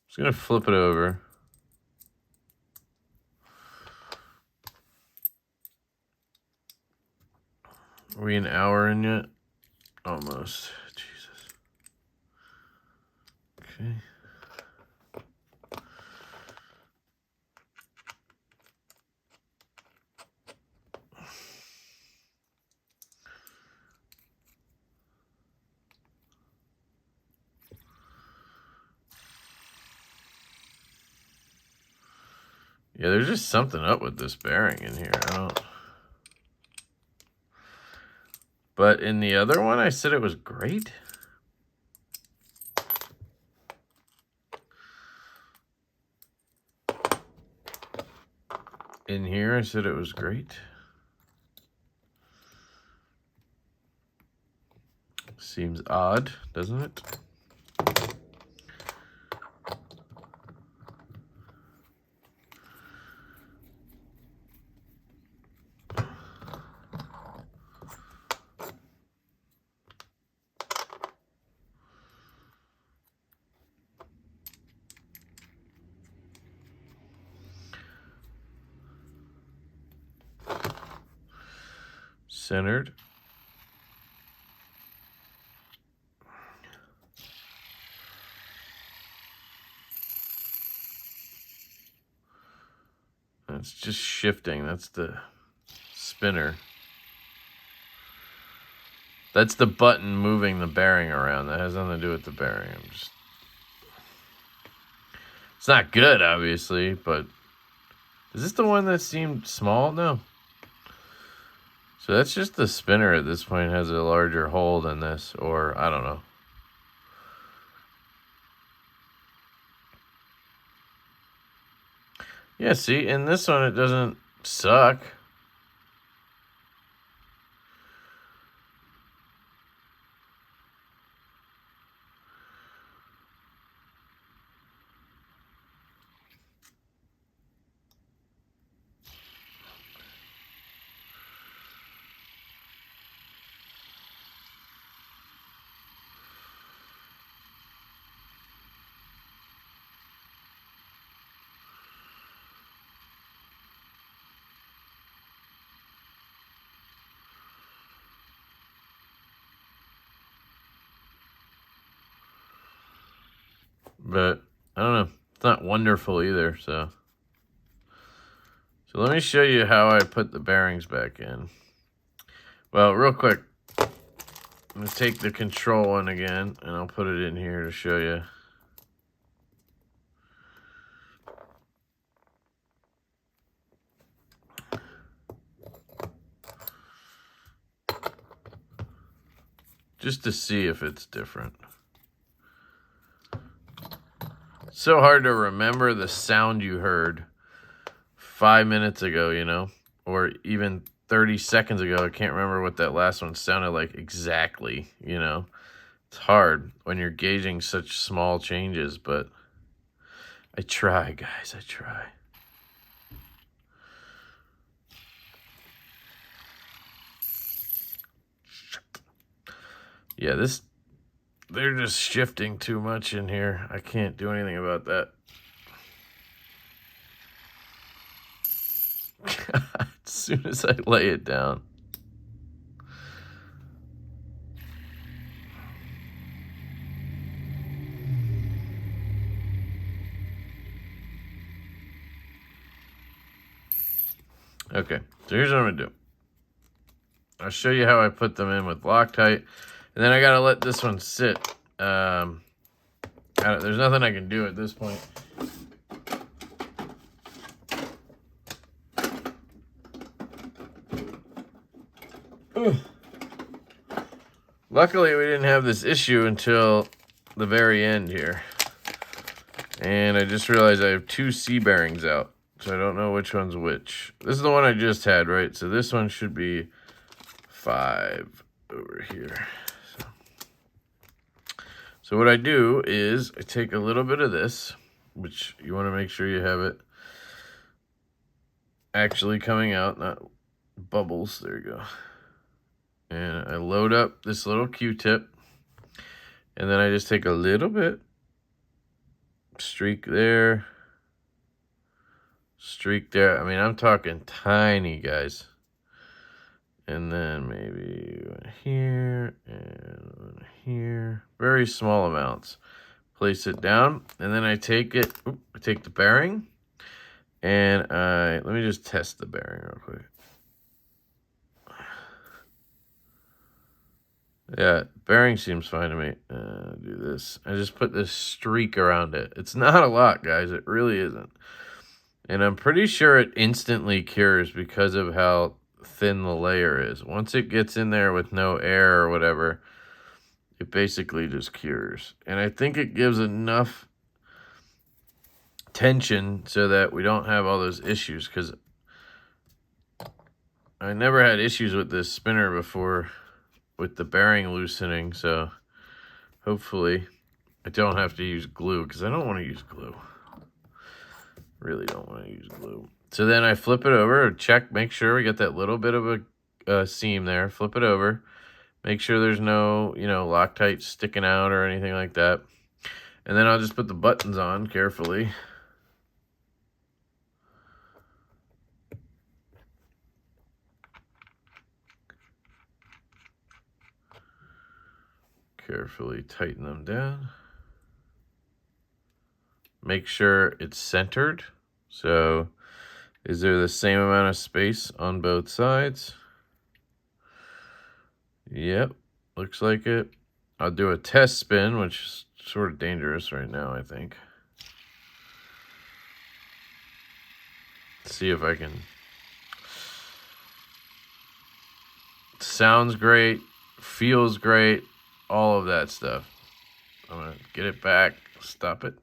Just gonna flip it over. Are we an hour in yet? Almost. Jesus. Okay. Yeah, there's just something up with this bearing in here. I don't... But in the other one, I said it was great. In here, I said it was great. Seems odd, doesn't it? Centered. It's just shifting. That's the spinner. That's the button moving the bearing around. That has nothing to do with the bearing. It's not good, obviously, but... Is this the one that seemed small? No. So that's just the spinner at this point has a larger hole than this, or I don't know. Yeah, see, in this one it doesn't suck. But I don't know. It's not wonderful either, so. So let me show you how I put the bearings back in. Well, real quick. I'm going to take the control one again, and I'll put it in here to show you. Just to see if it's different. It's so hard to remember the sound you heard 5 minutes ago, you know, or even 30 seconds ago. I can't remember what that last one sounded like exactly, you know. It's hard when you're gauging such small changes, but I try, guys, I try. Yeah, they're just shifting too much in here. I can't do anything about that. As soon as I lay it down. Okay, so here's what I'm gonna do. I'll show you how I put them in with Loctite, and then I gotta let this one sit. There's nothing I can do at this point. Ugh. Luckily, we didn't have this issue until the very end here. And I just realized I have 2 C bearings out. So I don't know which one's which. This is the one I just had, right? So this one should be 5 over here. So what I do is I take a little bit of this, which you want to make sure you have it actually coming out, not bubbles. There you go. And I load up this little Q-tip, and then I just take a little bit, streak there, streak there. I mean, I'm talking tiny, guys. And then maybe one here and one here. Very small amounts. Place it down, and then I take it. I take the bearing, and let me just test the bearing real quick. Yeah, bearing seems fine to me. Do this. I just put this streak around it. It's not a lot, guys. It really isn't. And I'm pretty sure it instantly cures because of how thin the layer is. Once it gets in there with no air or whatever, it basically just cures. And I think it gives enough tension so that we don't have all those issues, because I never had issues with this spinner before with the bearing loosening, so hopefully I don't have to use glue, because I don't want to use glue. Really don't want to use glue. So then I flip it over, check, make sure we get that little bit of a seam there, flip it over, make sure there's no, Loctite sticking out or anything like that. And then I'll just put the buttons on carefully. Carefully tighten them down. Make sure it's centered. So is there the same amount of space on both sides? Yep, looks like it. I'll do a test spin, which is sort of dangerous right now, I think. See if I can. Sounds great, feels great, all of that stuff. I'm gonna get it back, stop it.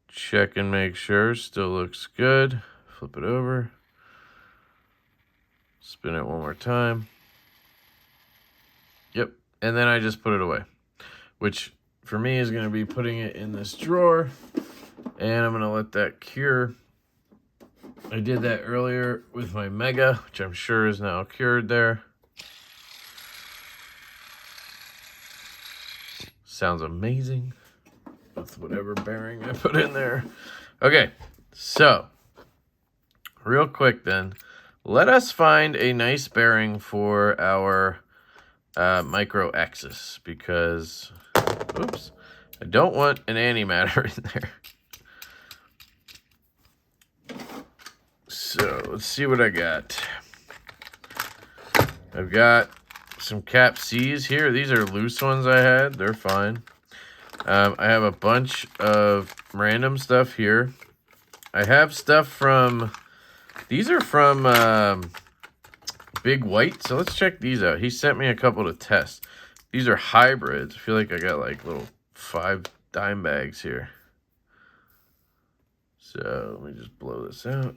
Check and make sure, still looks good. Flip it over. Spin it one more time. Yep, and then I just put it away, which for me is gonna be putting it in this drawer, and I'm gonna let that cure. I did that earlier with my Mega, which I'm sure is now cured there. Sounds amazing with whatever bearing I put in there. Okay, so real quick then, let us find a nice bearing for our micro axis, because, oops, I don't want an antimatter in there. So let's see what I got. I've got some Cap C's here. These are loose ones I had. They're fine. I have a bunch of random stuff here. I have stuff from, these are from Big White. So let's check these out. He sent me a couple to test. These are hybrids. I feel like I got like little 5 dime bags here. So let me just blow this out.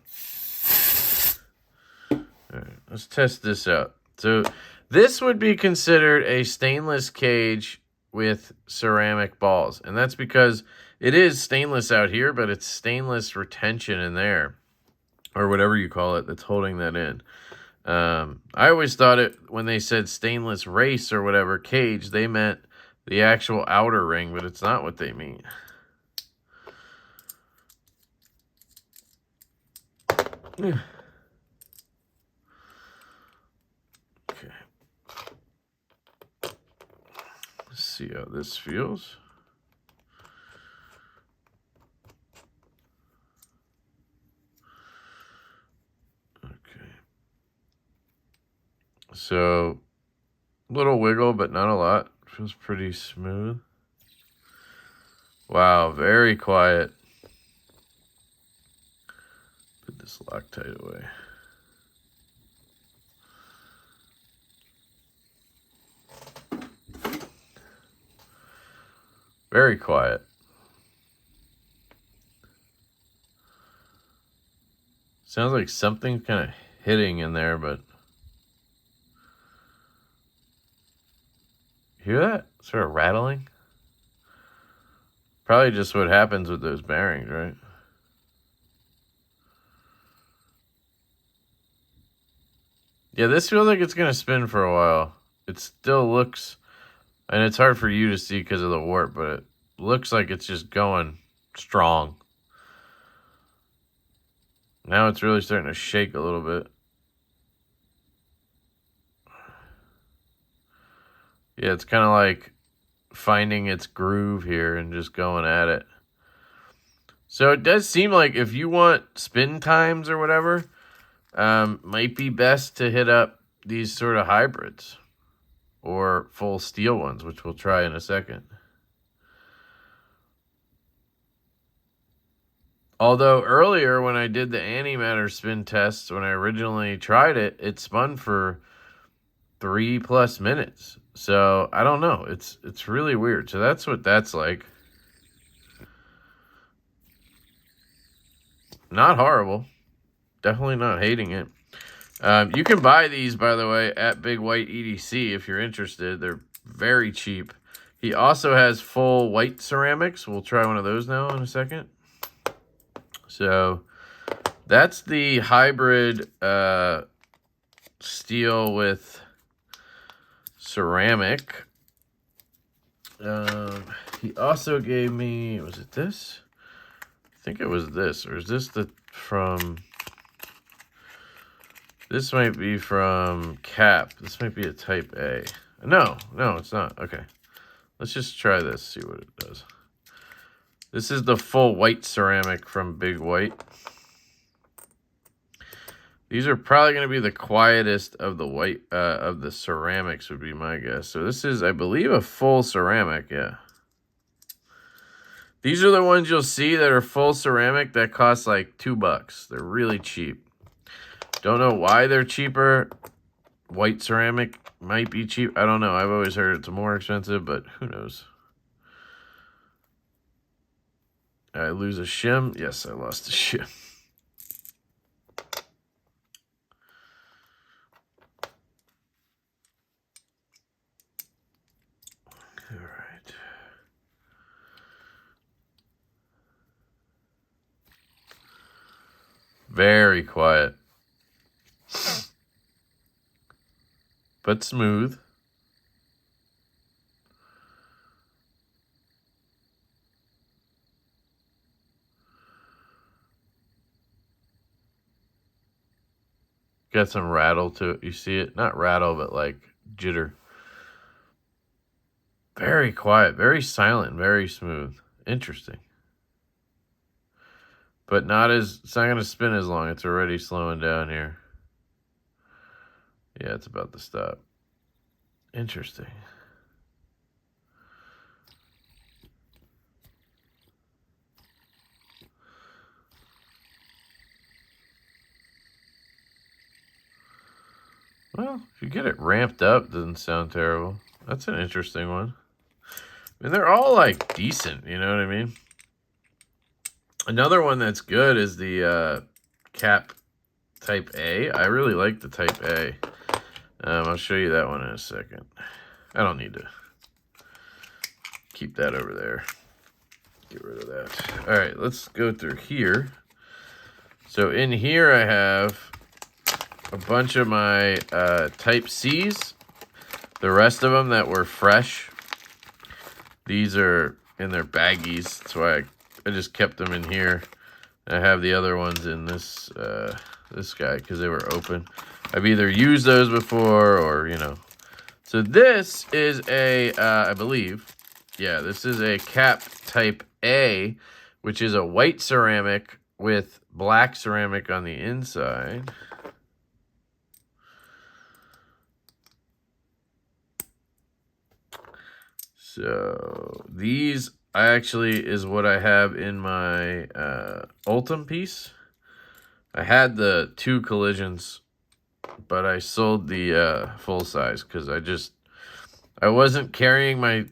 All right, let's test this out. So this would be considered a stainless cage with ceramic balls. And that's because it is stainless out here, but it's stainless retention in there, or whatever you call it, that's holding that in. I always thought it, when they said stainless race or whatever cage, they meant the actual outer ring, but it's not what they mean. Yeah. Okay. Let's see how this feels. Okay. So, little wiggle, but not a lot. Feels pretty smooth. Wow, very quiet. Put this Loctite away. Very quiet. Sounds like something's kind of hitting in there, but hear that? Sort of rattling? Probably just what happens with those bearings, right? Yeah, this feels like it's going to spin for a while. It still looks, and it's hard for you to see because of the warp, but it looks like it's just going strong. Now it's really starting to shake a little bit. Yeah, it's kind of like finding its groove here and just going at it. So it does seem like if you want spin times or whatever, might be best to hit up these sort of hybrids or full steel ones, which we'll try in a second. Although earlier when I did the antimatter spin test, when I originally tried it, it spun for 3+ minutes. So I don't know. It's really weird. So that's what that's like. Not horrible. Definitely not hating it. You can buy these, by the way, at Big White EDC if you're interested. They're very cheap. He also has full white ceramics. We'll try one of those now in a second. So that's the hybrid steel with ceramic. He also gave me, was it this? I think it was this. Or is this the from... This might be from Cap. This might be a type A. No, it's not. Okay. Let's just try this, see what it does. This is the full white ceramic from Big White. These are probably going to be the quietest of the white, of the ceramics would be my guess. So this is, I believe, a full ceramic, yeah. These are the ones you'll see that are full ceramic that cost like $2. They're really cheap. Don't know why they're cheaper. White ceramic might be cheap. I don't know. I've always heard it's more expensive, but who knows? I lose a shim. Yes, I lost a shim. All right. Very quiet. But smooth. Got some rattle to it. You see it? Not rattle, but like jitter. Very quiet, very silent, very smooth. Interesting. But not as, it's not going to spin as long. It's already slowing down here. Yeah, it's about to stop. Interesting. Well, if you get it ramped up, it doesn't sound terrible. That's an interesting one. I mean, they're all like decent, you know what I mean? Another one that's good is the Cap Type A. I really like the Type A. I'll show you that one in a second. I don't need to keep that over there. Get rid of that. All right, let's go through here. So in here I have a bunch of my Type C's. The rest of them that were fresh. These are in their baggies. That's why I just kept them in here. I have the other ones in this this guy because they were open. I've either used those before or, you know. So this is a, I believe, yeah, this is a Cap Type A, which is a white ceramic with black ceramic on the inside. So these actually is what I have in my Ultim piece. I had the 2 collisions, but I sold the full size because I wasn't carrying my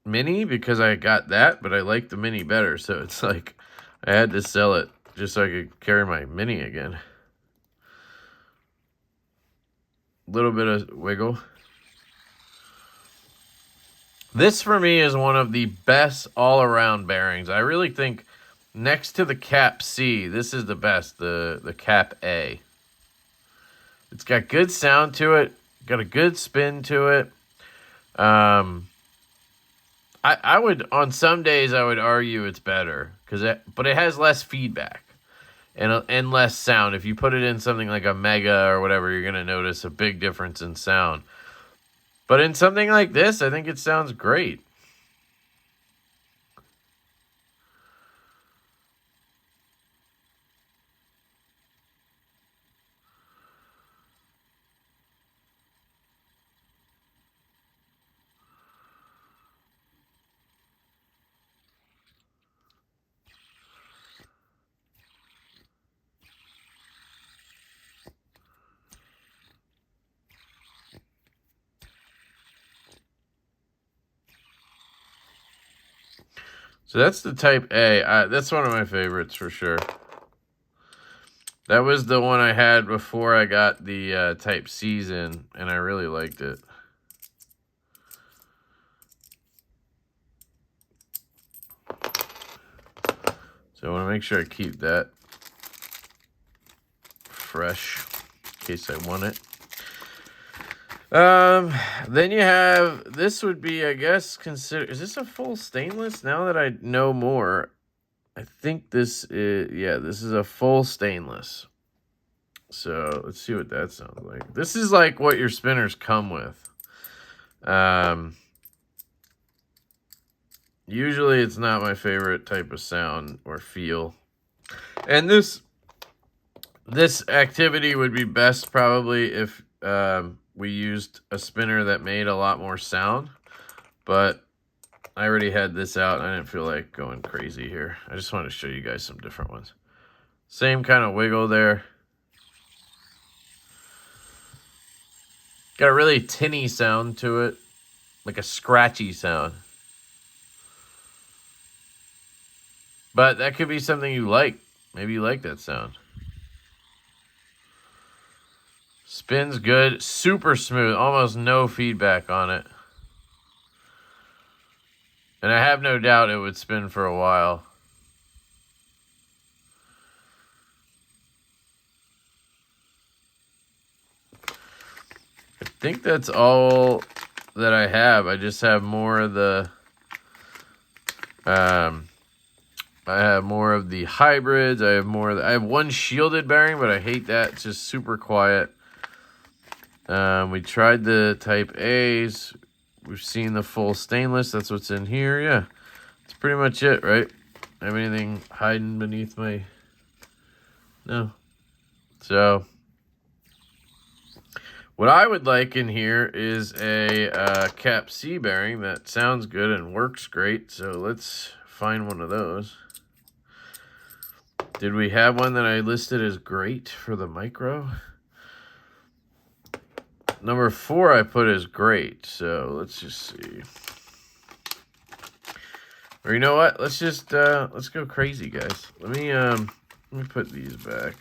mini because I got that, but I like the mini better. So it's like I had to sell it just so I could carry my mini again. A little bit of wiggle. This for me is one of the best all-around bearings. I really think next to the Cap C, this is the best, the Cap A. It's got good sound to it, got a good spin to it. I would, on some days, I would argue it's better, but it has less feedback and less sound. If you put it in something like a Mega or whatever, you're going to notice a big difference in sound. But in something like this, I think it sounds great. So that's the Type A. That's one of my favorites for sure. That was the one I had before I got the Type C's in, and I really liked it. So I want to make sure I keep that fresh in case I want it. Then you have, this would be, I guess, is this a full stainless? Now that I know more, I think this is, yeah, this is a full stainless. So let's see what that sounds like. This is like what your spinners come with. Usually it's not my favorite type of sound or feel. And this activity would be best probably if we used a spinner that made a lot more sound. But I already had this out and I didn't feel like going crazy here. I just wanted to show you guys some different ones. Same kind of wiggle there. Got a really tinny sound to it. Like a scratchy sound. But that could be something you like. Maybe you like that sound. Spins good. Super smooth. Almost no feedback on it. And I have no doubt it would spin for a while. I think that's all that I have. I just have more of the... I have more of the hybrids. I have more of the, I have one shielded bearing, but I hate that. It's just super quiet. We tried the Type A's. We've seen the full stainless. That's what's in here. Yeah, that's pretty much it, right? Have anything hiding beneath my... No. So, what I would like in here is a Cap C bearing that sounds good and works great. So let's find one of those. Did we have one that I listed as great for the micro? Number 4 I put as great. So let's just see. Or you know what? Let's just let's go crazy, guys. Let me put these back.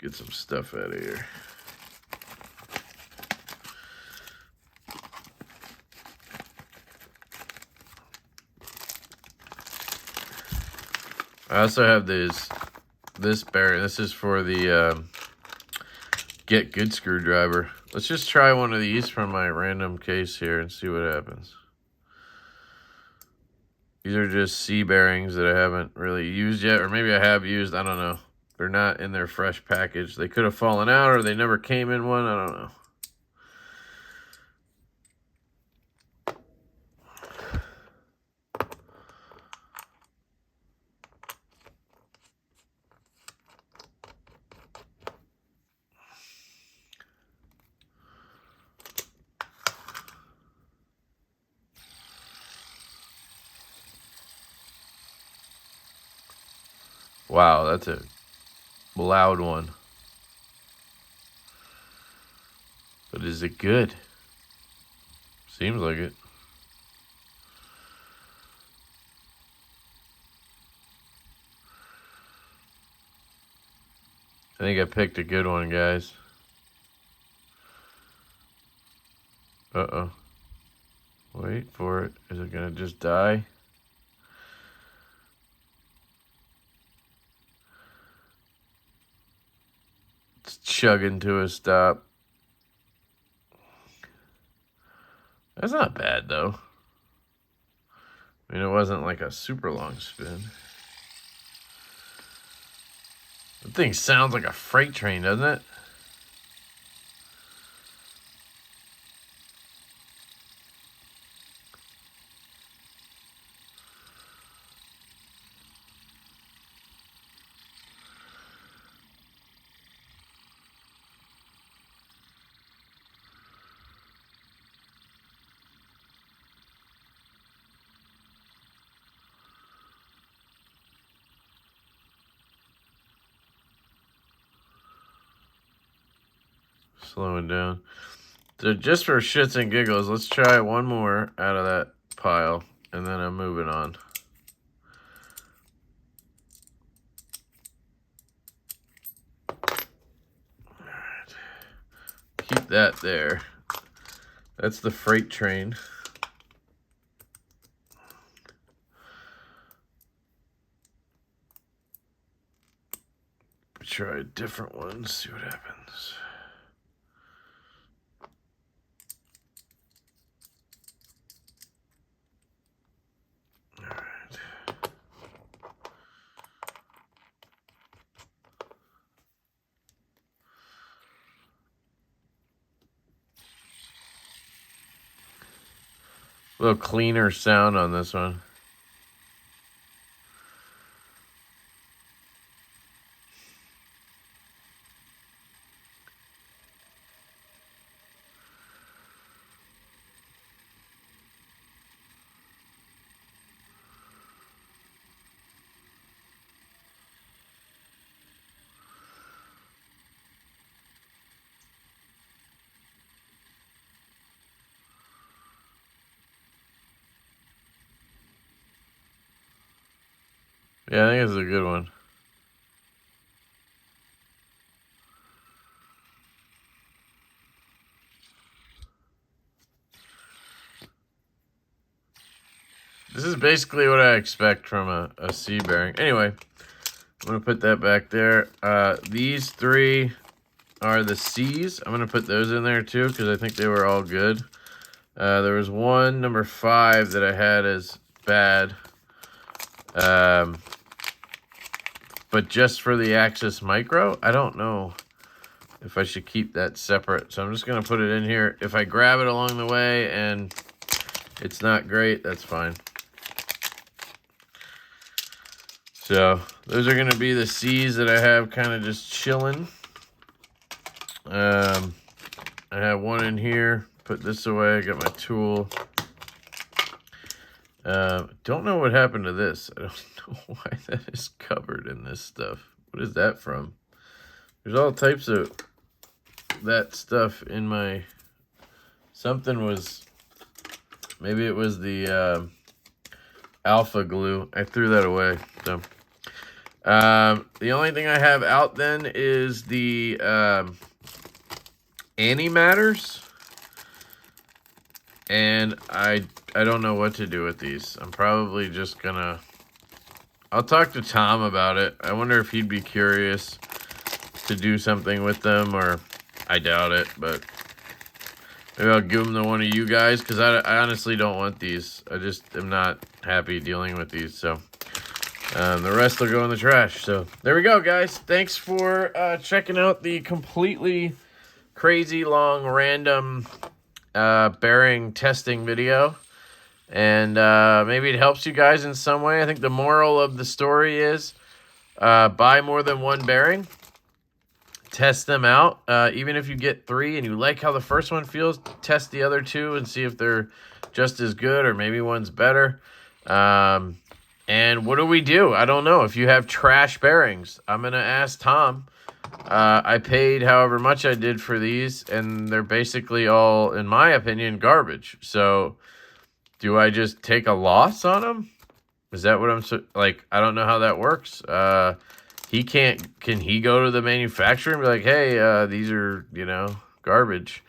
Get some stuff out of here. I also have this bearing. This is for the Get Good screwdriver. Let's just try one of these from my random case here and see what happens. These are just C bearings that I haven't really used yet, or maybe I have used, I don't know. They're not in their fresh package. They could have fallen out or they never came in one, I don't know. Wow, that's a loud one. But is it good? Seems like it. I think I picked a good one, guys. Uh-oh. Wait for it. Is it going to just die? It's chugging to a stop. That's not bad, though. I mean, it wasn't like a super long spin. The thing sounds like a freight train, doesn't it? Slowing down. So just for shits and giggles, let's try one more out of that pile, and then I'm moving on. Alright. Keep that there. That's the freight train. Try a different one, see what happens. A little cleaner sound on this one. Yeah, I think it's a good one. This is basically what I expect from a C bearing. Anyway, I'm going to put that back there. These three are the C's. I'm going to put those in there too because I think they were all good. There was one, number 5, that I had as bad. But just for the Axis Micro, I don't know if I should keep that separate. So I'm just going to put it in here. If I grab it along the way and it's not great, that's fine. So those are going to be the C's that I have kind of just chilling. I have one in here. Put this away. I got my tool. Don't know what happened to this. I don't know why that is covered in this stuff. What is that from? There's all types of that stuff in my... Something was... Maybe it was the alpha glue. I threw that away. So, the only thing I have out then is the antimatters. And I don't know what to do with these. I'm probably just gonna... I'll talk to Tom about it. I wonder if he'd be curious to do something with them, or I doubt it, but maybe I'll give them to one of you guys, because I honestly don't want these. I just am not happy dealing with these, so the rest will go in the trash. So there we go, guys. Thanks for checking out the completely crazy long random bearing testing video, and maybe it helps you guys in some way. I think the moral of the story is buy more than one bearing, test them out. Even if you get 3 and you like how the first one feels, test the other 2 and see if they're just as good, or maybe one's better. And what do we do? I don't know. If you have trash bearings, I'm gonna ask Tom. I paid however much I did for these, and they're basically all, in my opinion, garbage. So do I just take a loss on them? Is that what I'm... like, I don't know how that works. Can he go to the manufacturer and be like, hey, these are, garbage?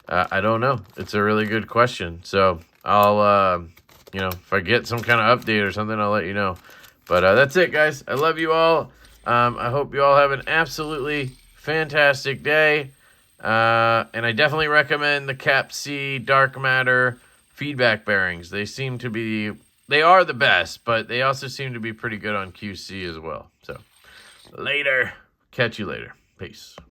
I don't know. It's a really good question. So I'll, if I get some kind of update or something, I'll let you know. But that's it, guys. I love you all. I hope you all have an absolutely fantastic day. And I definitely recommend the Cap C Dark Matter feedback bearings. They are the best, but they also seem to be pretty good on QC as well. So later. Catch you later. Peace.